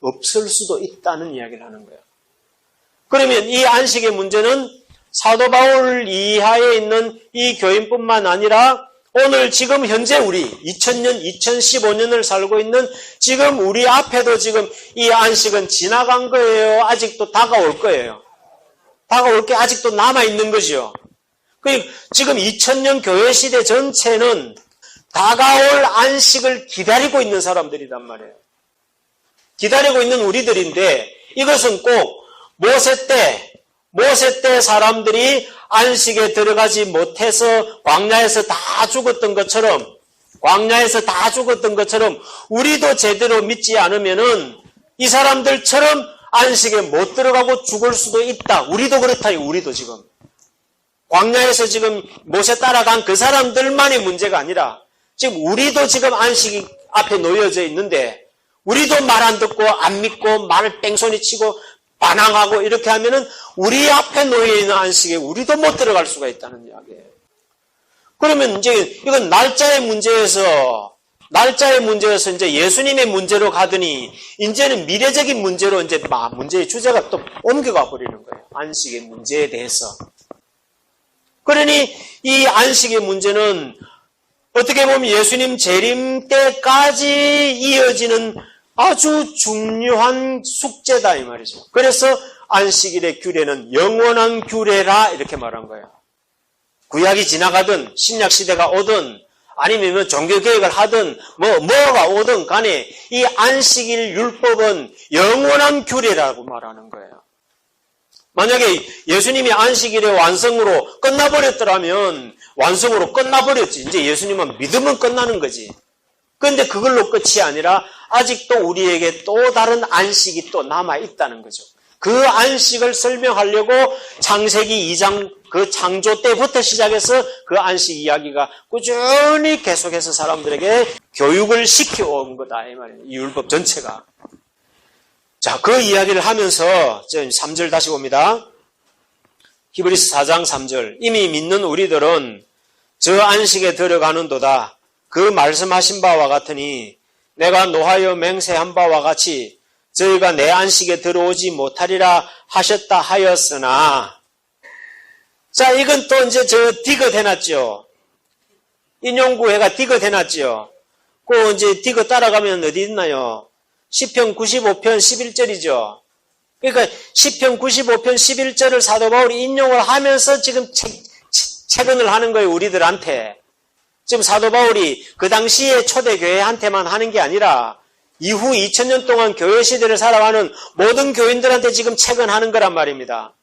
없을 수도 있다는 이야기를 하는 거예요. 그러면 이 안식의 문제는 사도 바울 이하에 있는 이 교인뿐만 아니라 오늘 지금 현재 우리 2000년, 2015년을 살고 있는 지금 우리 앞에도 지금 이 안식은 지나간 거예요. 아직도 다가올 거예요. 다가올 게 아직도 남아있는 거죠. 지금 2000년 교회 시대 전체는 다가올 안식을 기다리고 있는 사람들이란 말이에요. 기다리고 있는 우리들인데 이것은 꼭 모세 때 사람들이 안식에 들어가지 못해서 광야에서 다 죽었던 것처럼 우리도 제대로 믿지 않으면은 이 사람들처럼 안식에 못 들어가고 죽을 수도 있다. 우리도 그렇다. 우리도 지금 광야에서 지금 모세 따라간 그 사람들만의 문제가 아니라 지금 우리도 지금 안식이 앞에 놓여져 있는데 우리도 말 안 듣고 안 믿고 말을 뺑소니 치고 반항하고 이렇게 하면은 우리 앞에 놓여있는 안식에 우리도 못 들어갈 수가 있다는 이야기예요. 그러면 이제 이건 날짜의 문제에서 날짜의 문제에서 이제 예수님의 문제로 가더니 이제는 미래적인 문제로 이제 문제의 주제가 또 옮겨가 버리는 거예요. 안식의 문제에 대해서. 그러니 이 안식의 문제는 어떻게 보면 예수님 재림 때까지 이어지는 아주 중요한 숙제다 이 말이죠. 그래서 안식일의 규례는 영원한 규례라 이렇게 말한 거예요. 구약이 지나가든 신약 시대가 오든 아니면 종교개혁을 하든 뭐가 오든 간에 이 안식일 율법은 영원한 규례라고 말하는 거예요. 만약에 예수님이 안식일의 완성으로 끝나버렸더라면 완성으로 끝나버렸지. 이제 예수님은 믿으면 끝나는 거지. 그런데 그걸로 끝이 아니라 아직도 우리에게 또 다른 안식이 또 남아있다는 거죠. 그 안식을 설명하려고 창세기 2장 그 창조 때부터 시작해서 그 안식 이야기가 꾸준히 계속해서 사람들에게 교육을 시켜온 거다 이 말이에요. 이 율법 전체가. 자, 그 이야기를 하면서 3절 다시 봅니다. 히브리서 4장 3절. 이미 믿는 우리들은 저 안식에 들어가는도다. 그 말씀하신 바와 같으니 내가 노하여 맹세한 바와 같이 저희가 내 안식에 들어오지 못하리라 하셨다 하였으나. 자, 이건 또 이제 디귿 해놨죠. 인용구회가 디귿 해놨죠. 그 이제 디귿 따라가면 어디 있나요? 시편 95편 11절이죠. 그러니까 시편 95편 11절을 사도 바울이 인용을 하면서 지금 체근을 하는 거예요, 우리들한테. 지금 사도 바울이 그 당시에 초대교회한테만 하는 게 아니라 이후 2000년 동안 교회 시대를 살아가는 모든 교인들한테 지금 체근하는 거란 말입니다.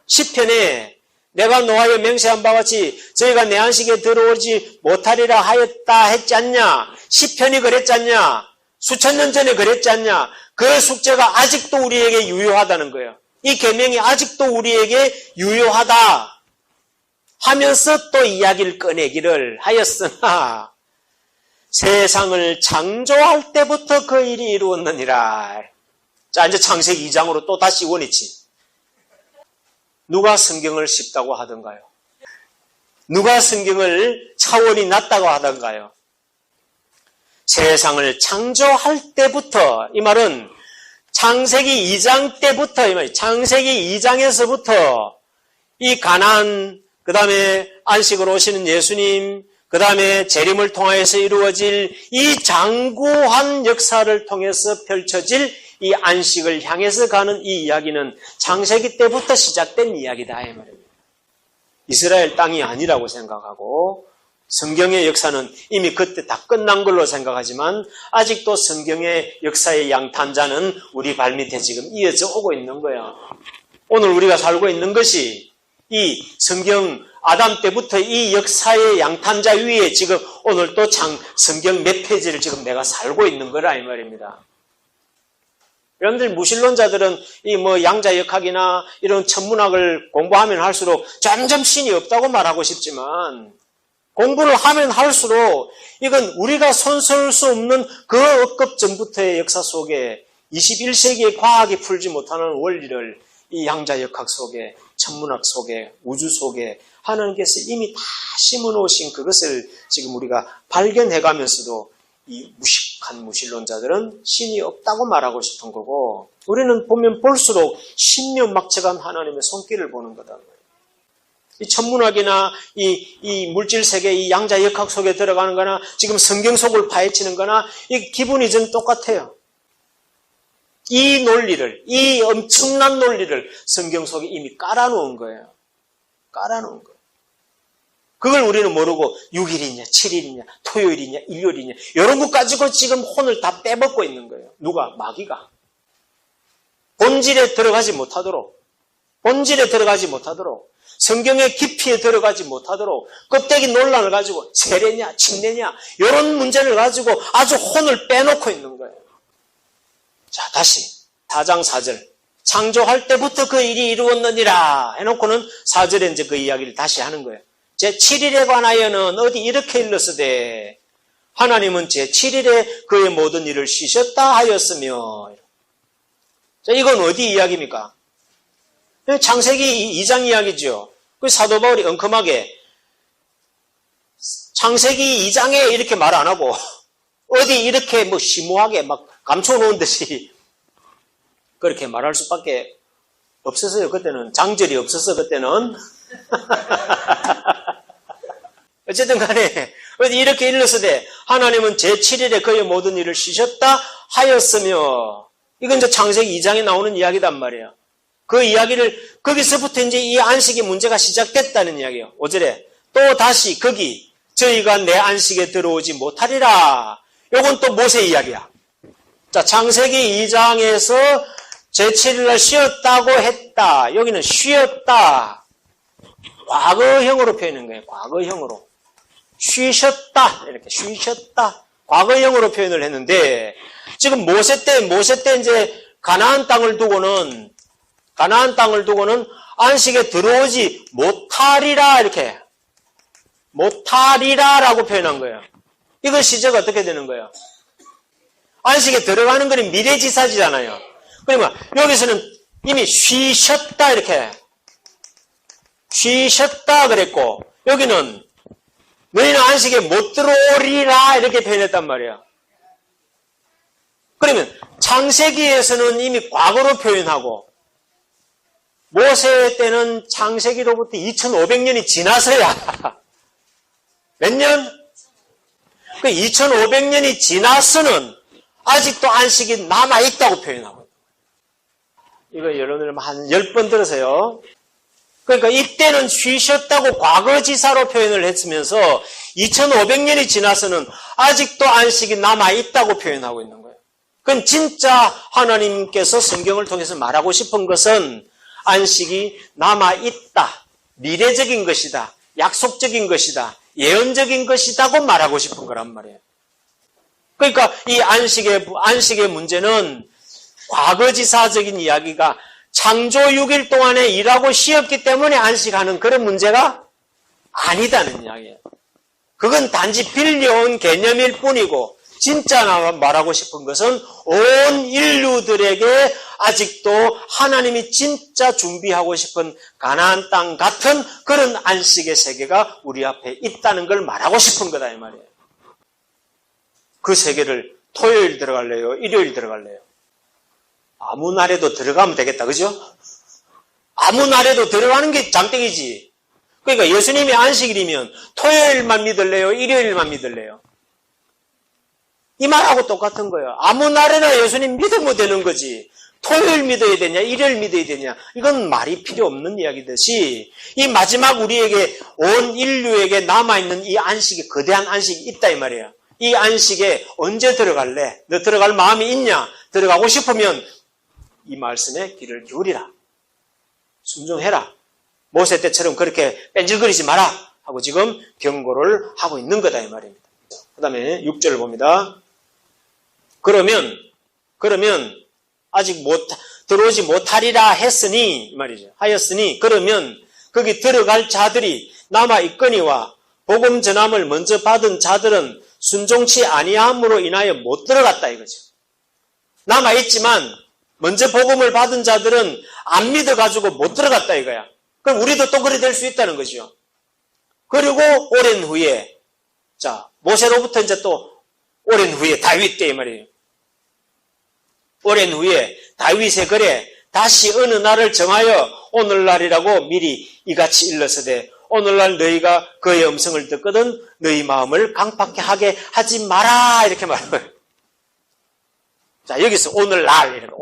시편에 내가 노하여 맹세한 바와 같이 저희가 내 안식에 들어오지 못하리라 하였다 했지 않냐? 시편이 그랬지 않냐? 수천 년 전에 그랬지 않냐? 그 숙제가 아직도 우리에게 유효하다는 거예요. 이 계명이 아직도 우리에게 유효하다 하면서 또 이야기를 꺼내기를 하였으나 세상을 창조할 때부터 그 일이 이루었느니라. 자, 이제 창세기 2장으로 또 다시 원위치. 누가 성경을 쉽다고 하던가요? 누가 성경을 차원이 낮다고 하던가요? 세상을 창조할 때부터, 이 말은 창세기 2장 때부터, 이 말이 창세기 2장에서부터 이 가나안, 그 다음에 안식으로 오시는 예수님, 그 다음에 재림을 통하여서 이루어질 이 장구한 역사를 통해서 펼쳐질 이 안식을 향해서 가는 이 이야기는 창세기 때부터 시작된 이야기다 이 말입니다. 이스라엘 땅이 아니라고 생각하고 성경의 역사는 이미 그때 다 끝난 걸로 생각하지만 아직도 성경의 역사의 양탄자는 우리 발밑에 지금 이어져 오고 있는 거예요. 오늘 우리가 살고 있는 것이 이 성경 아담 때부터 이 역사의 양탄자 위에 지금 오늘 또 성경 몇 페이지를 지금 내가 살고 있는 거라 이 말입니다. 여러분들 무신론자들은 이 양자역학이나 이런 천문학을 공부하면 할수록 점점 신이 없다고 말하고 싶지만 공부를 하면 할수록 이건 우리가 손쓸 수 없는 그 억급 전부터의 역사 속에 21세기의 과학이 풀지 못하는 원리를 이 양자역학 속에 천문학 속에 우주 속에 하나님께서 이미 다 심어놓으신 그것을 지금 우리가 발견해가면서도 이 무식한 무신론자들은 신이 없다고 말하고 싶은 거고 우리는 보면 볼수록 신묘막측한 하나님의 손길을 보는 거다. 이 천문학이나 이 물질세계 이 양자역학 속에 들어가는 거나 지금 성경 속을 파헤치는 거나 이 기분이 좀 똑같아요. 이 논리를, 이 엄청난 논리를 성경 속에 이미 깔아놓은 거예요. 깔아놓은 거예요. 그걸 우리는 모르고 6일이냐, 7일이냐, 토요일이냐, 일요일이냐 이런 것 가지고 지금 혼을 다 빼먹고 있는 거예요. 누가? 마귀가. 본질에 들어가지 못하도록 성경의 깊이에 들어가지 못하도록 껍데기 논란을 가지고 세례냐, 침례냐 이런 문제를 가지고 아주 혼을 빼놓고 있는 거예요. 자, 다시 4장 4절 창조할 때부터 그 일이 이루었느니라 해놓고는 4절에 이제 그 이야기를 다시 하는 거예요. 제7일에 관하여는 어디 이렇게 일렀으되 하나님은 제7일에 그의 모든 일을 쉬셨다 하였으며. 자, 이건 어디 이야기입니까? 창세기 2장 이야기죠. 그 사도 바울이 엉큼하게 창세기 2장에 이렇게 말 안 하고 어디 이렇게 뭐 심오하게 막 감춰놓은 듯이 그렇게 말할 수밖에 없었어요. 그때는 장절이 없었어. 그때는 어쨌든 간에 이렇게 일렀으되 하나님은 제7일에 그의 모든 일을 쉬셨다 하였으며, 이건 이제 창세기 2장에 나오는 이야기단 말이에요. 그 이야기를 거기서부터 이제 이 안식의 문제가 시작됐다는 이야기예요. 5절에 또 다시 거기 저희가 내 안식에 들어오지 못하리라. 요건 또 모세 이야기야. 자, 창세기 2장에서 제7일날 쉬었다고 했다. 여기는 쉬었다. 과거형으로 표현한 거예요. 과거형으로. 쉬셨다. 이렇게 쉬셨다. 과거형으로 표현을 했는데, 지금 모세 때 이제 가나안 땅을 두고는 안식에 들어오지 못하리라. 이렇게. 못하리라라고 표현한 거예요. 이거 시제가 어떻게 되는 거예요? 안식에 들어가는 거는 미래지사지잖아요. 그러니까 여기서는 이미 쉬셨다 이렇게 쉬셨다 그랬고, 여기는 너희는 안식에 못 들어오리라 이렇게 표현했단 말이에요. 그러면 창세기에서는 이미 과거로 표현하고, 모세 때는 창세기로부터 2500년이 지나서야 몇 년? 그 2500년이 지나서는 아직도 안식이 남아있다고 표현하고, 이거 여러분들 한 10번 들으세요. 그러니까 이때는 쉬셨다고 과거지사로 표현을 했으면서 2500년이 지나서는 아직도 안식이 남아있다고 표현하고 있는 거예요. 그럼 진짜 하나님께서 성경을 통해서 말하고 싶은 것은 안식이 남아있다, 미래적인 것이다, 약속적인 것이다, 예언적인 것이다고 말하고 싶은 거란 말이에요. 그러니까 이 안식의 문제는 과거지사적인 이야기가 창조 6일 동안에 일하고 쉬었기 때문에 안식하는 그런 문제가 아니다는 이야기예요. 그건 단지 빌려온 개념일 뿐이고, 진짜 말하고 싶은 것은 온 인류들에게 아직도 하나님이 진짜 준비하고 싶은 가나안 땅 같은 그런 안식의 세계가 우리 앞에 있다는 걸 말하고 싶은 거다 이 말이에요. 그 세계를 토요일 들어갈래요? 일요일 들어갈래요? 아무 날에도 들어가면 되겠다. 그죠? 아무 날에도 들어가는 게 장땡이지. 그러니까 예수님이 안식일이면 토요일만 믿을래요? 일요일만 믿을래요? 이 말하고 똑같은 거예요. 아무 날에나 예수님 믿으면 되는 거지. 토요일 믿어야 되냐, 일요일 믿어야 되냐, 이건 말이 필요 없는 이야기듯이 이 마지막 우리에게, 온 인류에게 남아있는 이 안식이, 거대한 안식이 있다 이 말이에요. 이 안식에 언제 들어갈래? 너 들어갈 마음이 있냐? 들어가고 싶으면 이 말씀에 귀를 기울이라. 순종해라. 모세 때처럼 그렇게 뺀질거리지 마라 하고 지금 경고를 하고 있는 거다 이 말입니다. 그 다음에 6절을 봅니다. 그러면 아직 들어오지 못하리라 했으니, 이 말이죠. 하였으니, 그러면 거기 들어갈 자들이 남아있거니와 복음 전함을 먼저 받은 자들은 순종치 아니함으로 인하여 못 들어갔다 이거죠. 남아있지만 먼저 복음을 받은 자들은 안 믿어가지고 못 들어갔다 이거야. 그럼 우리도 또 그래 될 수 있다는 거죠. 그리고 오랜 후에, 자, 모세로부터 이제 또 오랜 후에 다윗 때 이 말이에요. 오랜 후에 다윗의 글에 다시 어느 날을 정하여 오늘날이라고 미리 이같이 일렀으되 오늘날 너희가 그의 음성을 듣거든 너희 마음을 강팍해 하게 하지 마라 이렇게 말해요. 자, 여기서 오늘날 이렇게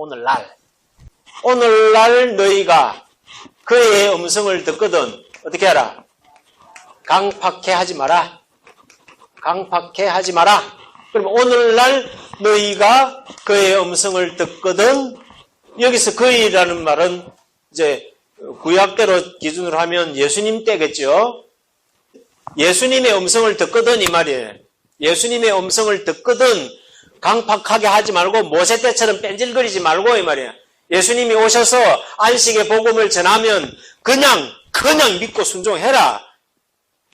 오늘날 너희가 그의 음성을 듣거든 어떻게 하라? 강팍해 하지 마라. 강팍해 하지 마라. 그럼 오늘날 너희가 그의 음성을 듣거든, 여기서 그이라는 말은 이제 구약대로 기준으로 하면 예수님 때겠죠. 예수님의 음성을 듣거든 이 말이에요. 예수님의 음성을 듣거든 강팍하게 하지 말고 모세 때처럼 뺀질거리지 말고 이 말이에요. 예수님이 오셔서 안식의 복음을 전하면 그냥 믿고 순종해라.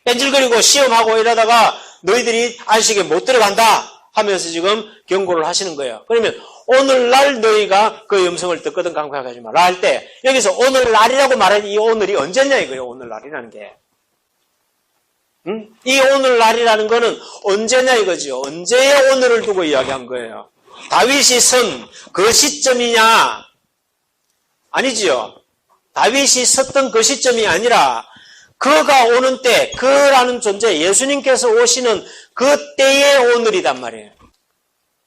뺀질거리고 시험하고 이러다가 너희들이 안식에 못 들어간다 하면서 지금 경고를 하시는 거예요. 그러면 오늘날 너희가 그 음성을 듣거든 강팍하게 하지 마라 할 때 여기서 오늘날이라고 말하는 이 오늘이 언제냐 이거예요. 오늘날이라는 게. 이 오늘날이라는 거는 언제냐 이거죠. 언제의 오늘을 두고 이야기한 거예요. 다윗이 선 그 시점이냐? 아니지요. 다윗이 섰던 그 시점이 아니라 그가 오는 때, 그라는 존재, 예수님께서 오시는 그 때의 오늘이단 말이에요.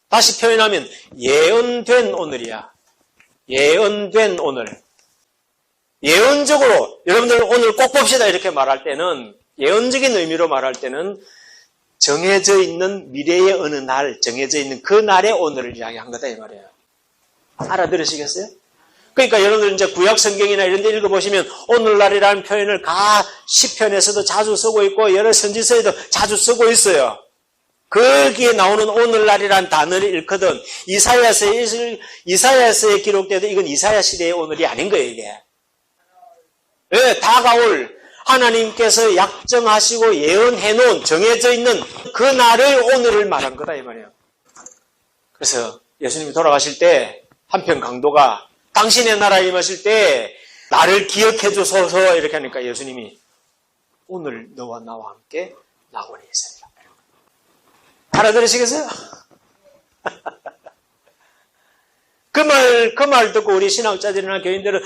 다시 표현하면 예언된 오늘이야. 예언된 오늘. 예언적으로 여러분들 오늘 꼭 봅시다 이렇게 말할 때는, 예언적인 의미로 말할 때는 정해져 있는 미래의 어느 날, 정해져 있는 그 날의 오늘을 이야기한 거다 이 말이에요. 알아들으시겠어요? 그러니까 여러분들 이제 구약 성경이나 이런 데 읽어보시면 오늘날이라는 표현을 각 시편에서도 자주 쓰고 있고 여러 선지서에도 자주 쓰고 있어요. 거기에 나오는 오늘날이라는 단어를 읽거든 이사야서에 기록되어도 이건 이사야 시대의 오늘이 아닌 거예요 이게. 왜? 다가올 하나님께서 약정하시고 예언해놓은 정해져 있는 그 날의 오늘을 말한 거다 이 말이에요. 그래서 예수님이 돌아가실 때 한편 강도가 당신의 나라에 임하실 때 나를 기억해 주소서 이렇게 하니까 예수님이 오늘 너와 나와 함께 낙원에 있으리라. 알아들으시겠어요? 그 말 듣고 우리 신학자들이나 교인들은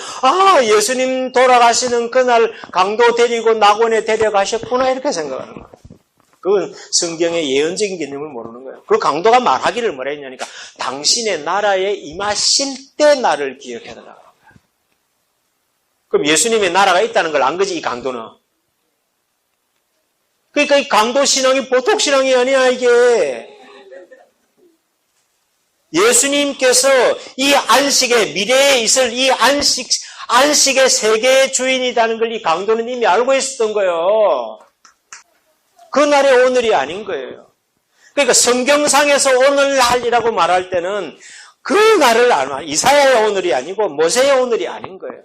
예수님 돌아가시는 그날 강도 데리고 낙원에 데려가셨구나 이렇게 생각하는 거예요. 그건 성경의 예언적인 개념을 모르는 거예요. 그 강도가 말하기를 뭐라 했냐니까 당신의 나라에 임하실 때 나를 기억해달라고. 그럼 예수님의 나라가 있다는 걸 안 거지 이 강도는. 그러니까 이 강도 신앙이 보통 신앙이 아니야 이게. 예수님께서 이 안식의 미래에 있을 이 안식의 세계의 주인이라는 걸 이 강도는 이미 알고 있었던 거예요. 그날의 오늘이 아닌 거예요. 그러니까 성경상에서 오늘날이라고 말할 때는 그 날을 알아. 이사야의 오늘이 아니고 모세의 오늘이 아닌 거예요.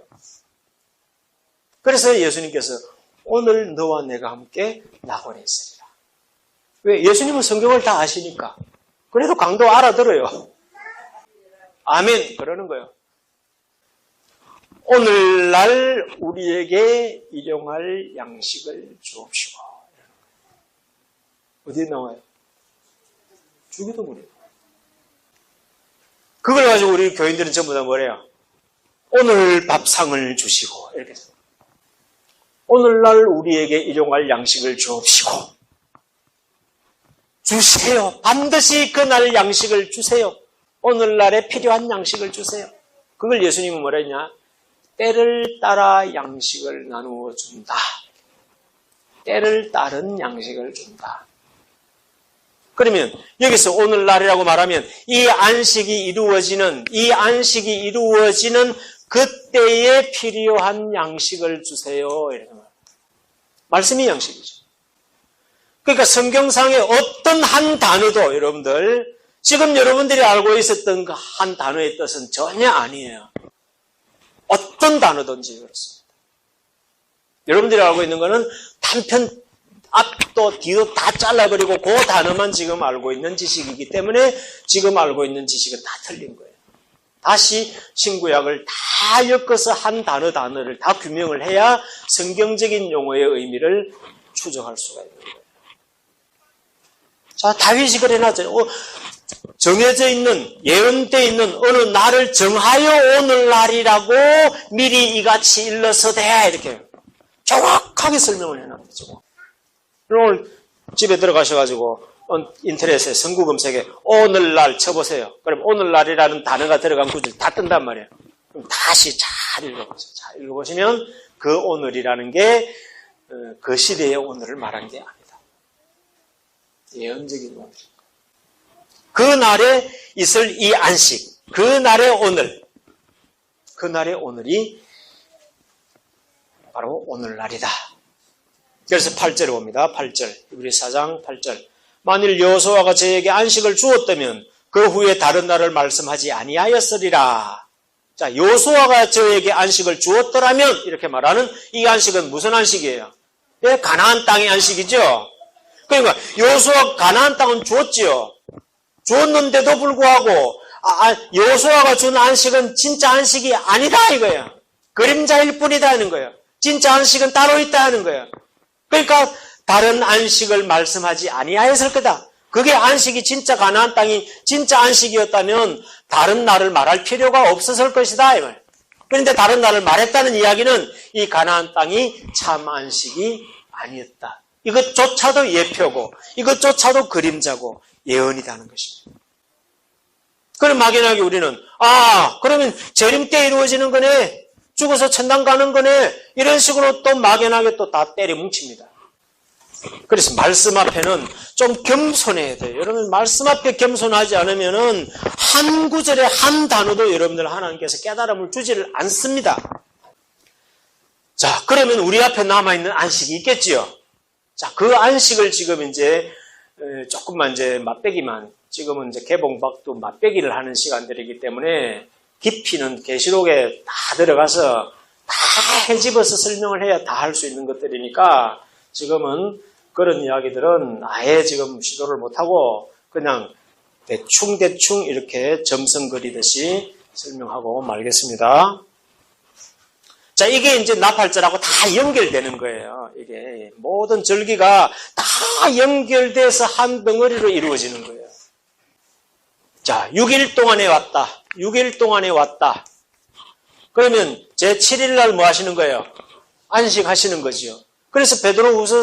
그래서 예수님께서 오늘 너와 내가 함께 낙원에 있으리라. 왜? 예수님은 성경을 다 아시니까. 그래도 강도 알아들어요. 아멘. 그러는 거예요. 오늘날 우리에게 일용할 양식을 주옵시고. 어디에 나와요? 주기도문이에요. 그걸 가지고 우리 교인들은 전부 다 뭐래요? 오늘 밥상을 주시고 이렇게 해서 오늘날 우리에게 일용할 양식을 주옵시고 주세요. 반드시 그날 양식을 주세요. 오늘날에 필요한 양식을 주세요. 그걸 예수님은 뭐라 했냐? 때를 따라 양식을 나누어 준다. 때를 따른 양식을 준다. 그러면 여기서 오늘날이라고 말하면 이 안식이 이루어지는 그때에 필요한 양식을 주세요. 이렇게 말씀이 양식이죠. 그러니까 성경상의 어떤 한 단어도 여러분들 지금 여러분들이 알고 있었던 그 한 단어의 뜻은 전혀 아니에요. 어떤 단어든지 그렇습니다. 여러분들이 알고 있는 것은 단편 앞도 뒤도 다 잘라버리고 그 단어만 지금 알고 있는 지식이기 때문에 지금 알고 있는 지식은 다 틀린 거예요. 다시 신구약을 다 엮어서 한 단어를 다 규명을 해야 성경적인 용어의 의미를 추적할 수가 있는 거예요. 자, 다윗이 그래놨잖아요. 정해져 있는, 예언되어 있는 어느 날을 정하여 오늘날이라고 미리 이같이 일러서되 이렇게 정확하게 설명을 해놨죠. 오늘 집에 들어가셔가지고 인터넷에 성구 검색에 오늘날 쳐보세요. 그럼 오늘날이라는 단어가 들어간 구절 다 뜬단 말이에요. 그럼 다시 잘 읽어보세요. 잘 읽어보시면 그 오늘이라는 게 그 시대의 오늘을 말하는 게 아니다. 예언적인 오늘. 그 날에 있을 이 안식, 그 날의 오늘이 바로 오늘날이다. 그래서 8절을 봅니다. 8절. 우리 4장 8절. 만일 여호수아가 저에게 안식을 주었다면 그 후에 다른 날을 말씀하지 아니하였으리라. 자, 여호수아가 저에게 안식을 주었더라면 이렇게 말하는 이 안식은 무슨 안식이에요? 예, 가나안 땅의 안식이죠. 그러니까 여호수아 가나안 땅은 주었지요. 주었는데도 불구하고 여호수아가 준 안식은 진짜 안식이 아니다 이거예요. 그림자일 뿐이다 하는 거예요. 진짜 안식은 따로 있다 하는 거예요. 그러니까 다른 안식을 말씀하지 아니하였을 거다. 그게 안식이 진짜 가나안 땅이 진짜 안식이었다면 다른 날을 말할 필요가 없었을 것이다. 이 말. 그런데 다른 날을 말했다는 이야기는 이 가나안 땅이 참 안식이 아니었다. 이것조차도 예표고 이것조차도 그림자고 예언이라는 것입니다. 그럼 막연하게 우리는 그러면 재림 때 이루어지는 거네. 죽어서 천당 가는 거네. 이런 식으로 또 막연하게 또 다 때려 뭉칩니다. 그래서 말씀 앞에는 좀 겸손해야 돼요. 여러분 말씀 앞에 겸손하지 않으면은 한 구절에 한 단어도 여러분들 하나님께서 깨달음을 주지를 않습니다. 자, 그러면 우리 앞에 남아있는 안식이 있겠지요. 자, 그 안식을 지금 이제 조금만 이제 맛배기만 지금은 이제 개봉박도 맛배기를 하는 시간들이기 때문에 깊이는 계시록에 다 들어가서 다 헤집어서 설명을 해야 다 할 수 있는 것들이니까 지금은 그런 이야기들은 아예 지금 시도를 못하고 그냥 대충 이렇게 점선 그리듯이 설명하고 말겠습니다. 자, 이게 이제 나팔절하고 다 연결되는 거예요. 이게 모든 절기가 다 연결돼서 한 덩어리로 이루어지는 거예요. 자, 6일 동안에 왔다. 6일 동안에 왔다. 그러면 제 7일 날 뭐 하시는 거예요? 안식하시는 거지요. 그래서 베드로후서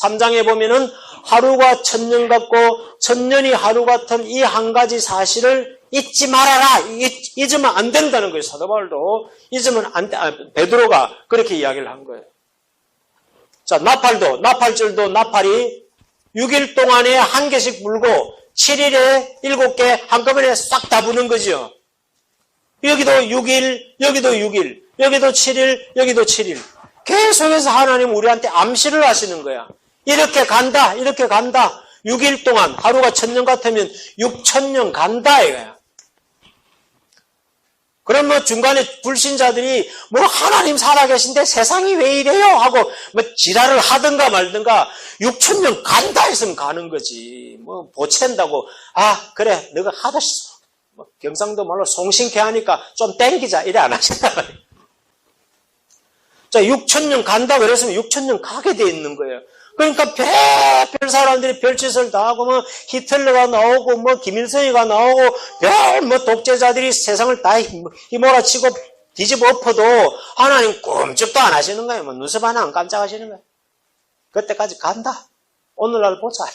3장에 보면은 하루가 천년 같고 천년이 하루 같은 이 한 가지 사실을 잊지 말아라. 잊으면 안 된다는 거예요. 사도 바울도 잊으면 안 돼. 베드로가 그렇게 이야기를 한 거예요. 자, 나팔절도 나팔이 6일 동안에 한 개씩 불고 7일에 7개 한꺼번에 싹 다 부는 거죠. 여기도 6일, 여기도 6일, 여기도 7일, 여기도 7일. 계속해서 하나님 우리한테 암시를 하시는 거야. 이렇게 간다, 이렇게 간다. 6일 동안 하루가 1000년 같으면 6000년 간다 이거야. 그럼 뭐 중간에 불신자들이 뭐 하나님 살아계신데 세상이 왜 이래요? 하고 뭐 지랄을 하든가 말든가 6000년 간다 했으면 가는 거지. 뭐 보챈다고 그래 너가 하다 뭐 경상도 말로 송신케 하니까 좀 땡기자 이래 안 하신다 말이야. 자, 6000년 간다 그랬으면 6000년 가게 돼 있는 거예요. 그러니까 별 사람들이 별짓을 다 하고 뭐 히틀러가 나오고 뭐 김일성이가 나오고 별 뭐 독재자들이 세상을 다 휘몰아치고 뒤집어 엎어도 하나님 꼼짝도 안 하시는 거예요. 뭐 눈썹 하나 안 깜짝하시는 거예요. 그때까지 간다. 오늘날 보자.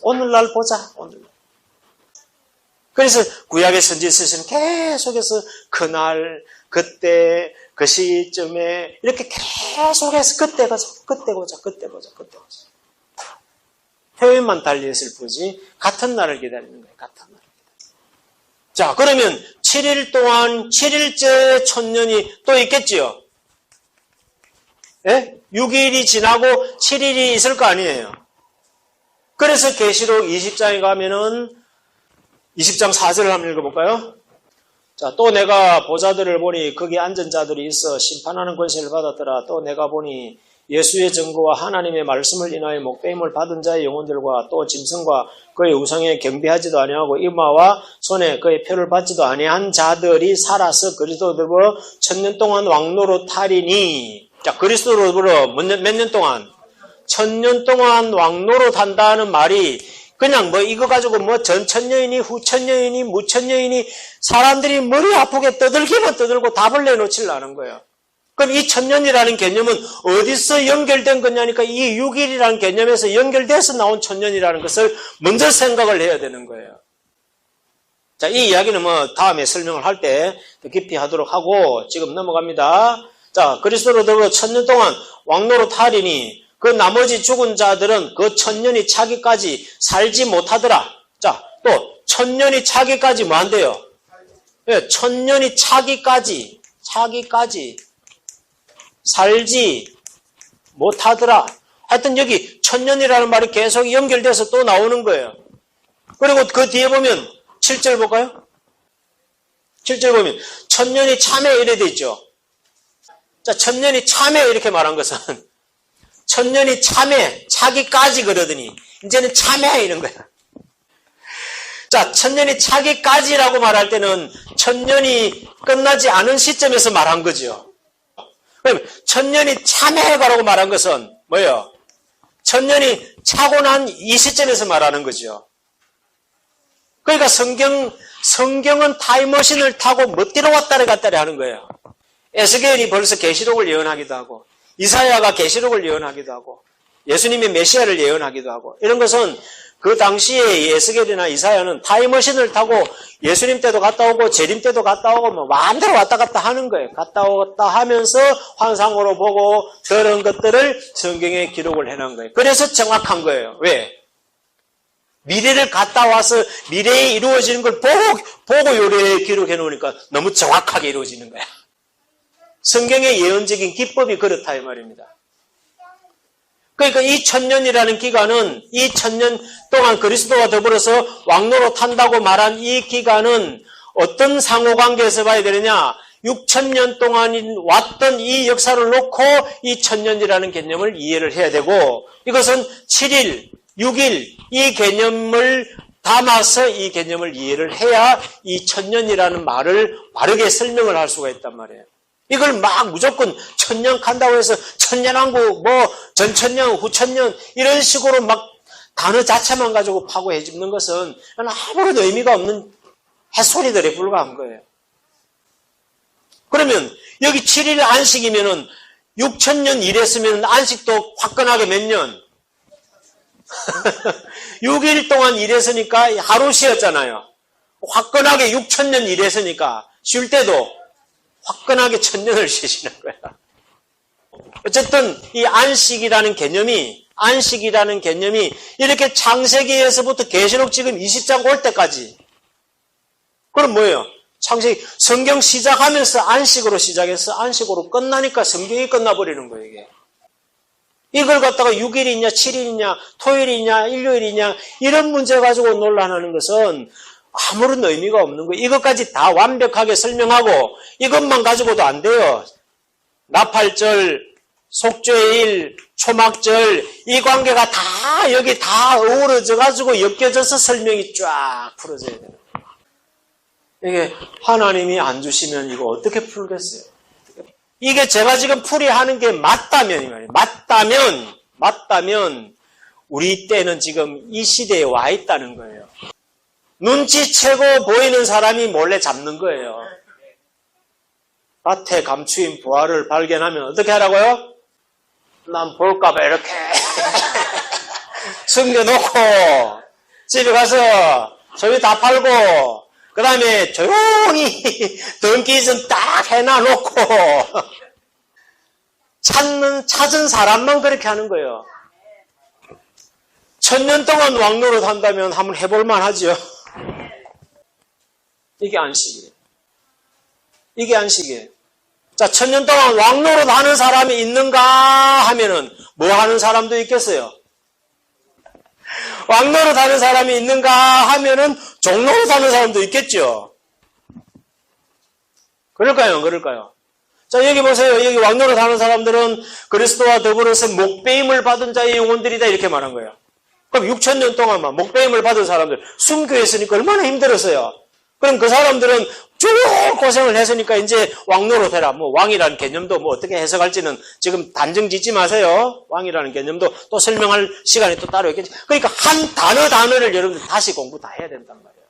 오늘날 보자. 오늘날. 그래서 구약의 선지 쓰시는 계속해서 그날 그때 그 시점에 이렇게 계속해서 그때 보자. 표현만 달리했을 뿐이지 같은 날을 기다리는 거예요. 같은 날을 기다리는. 자, 그러면 7일 동안 7일째 천년이 또 있겠지요. 예? 6일이 지나고 7일이 있을 거 아니에요. 그래서 계시록 20장에 가면은 20장 4절을 한번 읽어볼까요? 자, 또 내가 보자들을 보니 거기 앉은 자들이 있어 심판하는 권세를 받았더라. 또 내가 보니 예수의 증거와 하나님의 말씀을 인하여 목배임을 받은 자의 영혼들과 또 짐승과 그의 우상에 경배하지도 아니하고 이마와 손에 그의 표를 받지도 아니한 자들이 살아서 그리스도로 1000년 동안 왕노로 타리니. 자, 그리스도로 몇 년 동안? 1000년 동안 왕노로 탄다는 말이 그냥 뭐 이거 가지고 뭐 전천년이니 후천년이니 무천년이니 사람들이 머리 아프게 떠들기만 떠들고 답을 내놓지를 거예요. 그럼 이 천년이라는 개념은 어디서 연결된 거냐니까 이 6일이라는 개념에서 연결돼서 나온 천년이라는 것을 먼저 생각을 해야 되는 거예요. 자, 이 이야기는 뭐 다음에 설명을 할 때 더 깊이 하도록 하고 지금 넘어갑니다. 자, 그리스도로 들어 1000년 동안 왕노로 타리니 그 나머지 죽은 자들은 그 1000년이 차기까지 살지 못하더라. 자, 또 1000년이 차기까지 뭐 한대요? 네, 1000년이 차기까지 살지 못하더라. 하여튼 여기 1000년이라는 말이 계속 연결돼서 또 나오는 거예요. 그리고 그 뒤에 보면 7절 볼까요? 7절 보면 1000년이 참에 이래 돼 있죠. 자, 1000년이 참에 이렇게 말한 것은 1000년이 참에 차기까지 그러더니 이제는 참에 이런 거야. 자, 1000년이 차기까지라고 말할 때는 1000년이 끝나지 않은 시점에서 말한 거죠. 그럼 1000년이 참해가라고 말한 것은 뭐예요? 천년이 차고 난 이 시점에서 말하는 거죠. 그러니까 성경은 타임머신을 타고 멋대로 왔다리 갔다리 하는 거예요. 에스겔이 벌써 계시록을 예언하기도 하고, 이사야가 계시록을 예언하기도 하고, 예수님의 메시아를 예언하기도 하고, 이런 것은 그 당시에 에스겔이나 이사야는 타임머신을 타고 예수님 때도 갔다 오고 재림 때도 갔다 오고 뭐 마음대로 왔다 갔다 하는 거예요. 갔다 왔다 하면서 환상으로 보고 그런 것들을 성경에 기록을 해놓은 거예요. 그래서 정확한 거예요. 왜? 미래를 갔다 와서 미래에 이루어지는 걸 보고 요리에 기록해 놓으니까 너무 정확하게 이루어지는 거야. 성경의 예언적인 기법이 그렇다 이 말입니다. 그러니까 이 천년이라는 기간은 이 천년 동안 그리스도와 더불어서 왕노릇 한다고 말한 이 기간은 어떤 상호관계에서 봐야 되느냐? 6천년 동안 왔던 이 역사를 놓고 이 천년이라는 개념을 이해를 해야 되고, 이것은 7일, 6일 이 개념을 담아서 이 개념을 이해를 해야 이 천년이라는 말을 바르게 설명을 할 수가 있단 말이에요. 이걸 막 무조건 천년 간다고 해서 천년왕국, 뭐 전천년, 후천년 이런 식으로 막 단어 자체만 가지고 파고 해집는 것은 아무런 의미가 없는 햇소리들에 불과한 거예요. 그러면 여기 7일 안식이면은 6천년 일했으면 안식도 화끈하게 몇 년? 6일 동안 일했으니까 하루 쉬었잖아요. 화끈하게 6천년 일했으니까 쉴 때도 화끈하게 천년을 쉬시는 거야. 어쨌든 이 안식이라는 개념이 이렇게 창세기에서부터 계시록 지금 20장 올 때까지, 그럼 뭐예요? 창세기 성경 시작하면서 안식으로 시작해서 안식으로 끝나니까 성경이 끝나버리는 거예요. 이게. 이걸 갖다가 6일이냐 7일이냐 토요일이냐 일요일이냐 이런 문제 가지고 논란하는 것은 아무런 의미가 없는 거예요. 이것까지 다 완벽하게 설명하고 이것만 가지고도 안 돼요. 나팔절, 속죄일, 초막절 이 관계가 다 여기 다 어우러져 가지고 엮여져서 설명이 쫙 풀어져야 돼요. 이게 하나님이 안 주시면 이거 어떻게 풀겠어요? 이게 제가 지금 풀이하는 게 맞다면 이 말이에요. 맞다면 우리 때는 지금 이 시대에 와 있다는 거예요. 눈치채고 보이는 사람이 몰래 잡는 거예요. 밭에 감추인 부활을 발견하면 어떻게 하라고요? 난 볼까봐 이렇게 숨겨놓고 집에 가서 저기 다 팔고 그 다음에 조용히 등기전 딱 해놔놓고 찾은 사람만 그렇게 하는 거예요. 1000년 동안 왕노릇 한다면 한번 해볼만 하죠. 이게 안식이에요. 이게 안식이에요. 자, 1000년 동안 왕노릇 하는 사람이 있는가 하면은 뭐 하는 사람도 있겠어요? 왕노릇 하는 사람이 있는가 하면은 종노릇 하는 사람도 있겠죠. 그럴까요? 자, 여기 보세요. 여기 왕노릇 하는 사람들은 그리스도와 더불어서 목배임을 받은 자의 영혼들이다 이렇게 말한 거예요. 그럼 6000년 동안만 목배임을 받은 사람들 순교에 있으니까 얼마나 힘들었어요. 그럼 그 사람들은 쭉 고생을 했으니까 이제 왕노릇 해라. 뭐 왕이라는 개념도 뭐 어떻게 해석할지는 지금 단정 짓지 마세요. 왕이라는 개념도 또 설명할 시간이 또 따로 있겠지. 그러니까 한 단어를 여러분들 다시 공부 다 해야 된단 말이에요.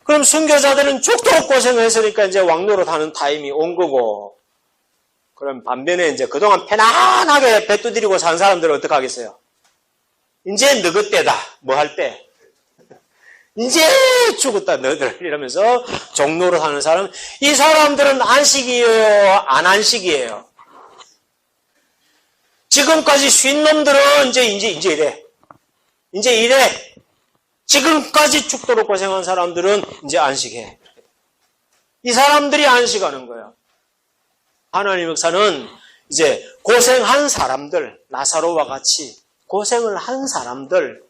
그럼 순교자들은 죽도록 고생을 했으니까 이제 왕노릇 하는 타임이 온 거고, 그럼 반면에 이제 그동안 편안하게 배 두드리고 산 사람들은 어떻게 하겠어요? 이제 너희 때다. 뭐 할 때? 이제 죽었다 너희들 이러면서 종노릇 하는 사람, 이 사람들은 안식이에요? 안 안식이에요? 지금까지 쉰 놈들은 이제 이래. 지금까지 죽도록 고생한 사람들은 이제 안식해. 이 사람들이 안식하는 거예요. 하나님 역사는 이제 고생한 사람들, 나사로와 같이 고생을 한 사람들은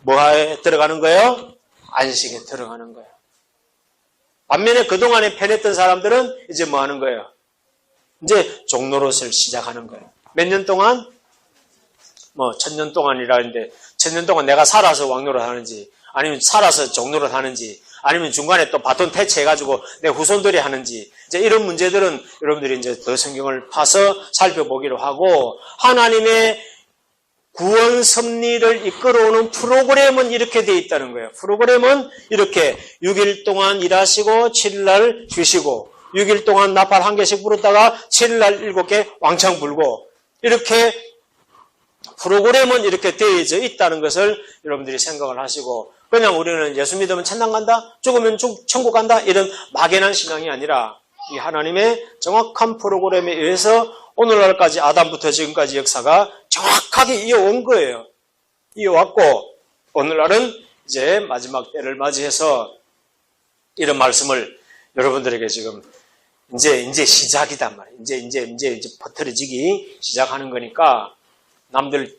뭐에 들어가는 거예요? 안식에 들어가는 거예요. 반면에 그동안에 편했던 사람들은 이제 뭐 하는 거예요? 이제 종노릇을 시작하는 거예요. 몇 년 동안? 뭐 1000년 동안이라는데 1000년 동안 내가 살아서 왕노릇 하는지, 아니면 살아서 종노릇 하는지, 아니면 중간에 또 바톤 태치해가지고 내 후손들이 하는지, 이제 이런 문제들은 여러분들이 이제 더 성경을 파서 살펴보기로 하고, 하나님의 구원 섭리를 이끌어오는 프로그램은 이렇게 돼 있다는 거예요. 프로그램은 이렇게 6일 동안 일하시고 7일날 쉬시고 6일 동안 나팔 1개씩 불었다가 7일날 7개 왕창 불고 이렇게 프로그램은 이렇게 되어져 있다는 것을 여러분들이 생각을 하시고 그냥 우리는 예수 믿으면 천당 간다, 죽으면 천국 간다 이런 막연한 신앙이 아니라 이 하나님의 정확한 프로그램에 의해서 오늘날까지 아담부터 지금까지 역사가 정확하게 이어온 거예요. 이어왔고 오늘날은 이제 마지막 때를 맞이해서 이런 말씀을 여러분들에게 지금 이제 시작이단 말이에요. 이제 퍼뜨려지기 시작하는 거니까 남들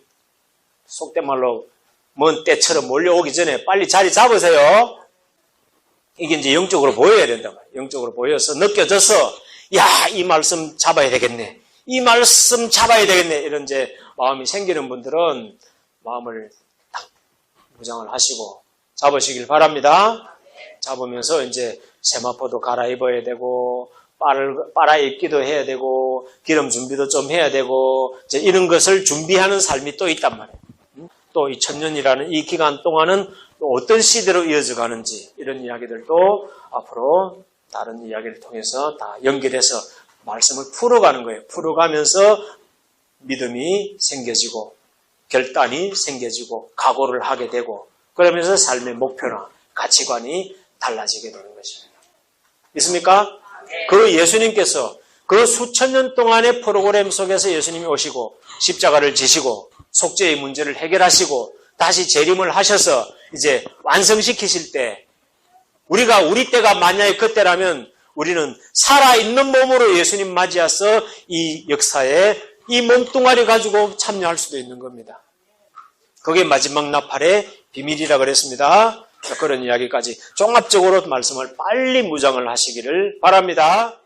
속된 말로 먼 때처럼 몰려오기 전에 빨리 자리 잡으세요. 이게 이제 영적으로 보여야 된단 말이에요. 영적으로 보여서 느껴져서 야, 이 말씀 잡아야 되겠네. 이 말씀 잡아야 되겠네. 이런 이제 마음이 생기는 분들은 마음을 딱 무장을 하시고 잡으시길 바랍니다. 잡으면서 이제 세마포도 갈아입어야 되고 빨아입기도 해야 되고 기름 준비도 좀 해야 되고 이제 이런 것을 준비하는 삶이 또 있단 말이에요. 또 2000년이라는 이 기간 동안은 또 어떤 시대로 이어져 가는지 이런 이야기들도 앞으로 다른 이야기를 통해서 다 연결해서 말씀을 풀어가는 거예요. 풀어가면서 믿음이 생겨지고 결단이 생겨지고 각오를 하게 되고 그러면서 삶의 목표나 가치관이 달라지게 되는 것입니다. 있습니까? 그 예수님께서 그 수천 년 동안의 프로그램 속에서 예수님이 오시고 십자가를 지시고 속죄의 문제를 해결하시고 다시 재림을 하셔서 이제 완성시키실 때 우리 때가 만약에 그때라면 우리는 살아있는 몸으로 예수님 맞이해서 이 역사에 이 몸뚱아리 가지고 참여할 수도 있는 겁니다. 그게 마지막 나팔의 비밀이라 그랬습니다. 그런 이야기까지 종합적으로 말씀을 빨리 무장을 하시기를 바랍니다.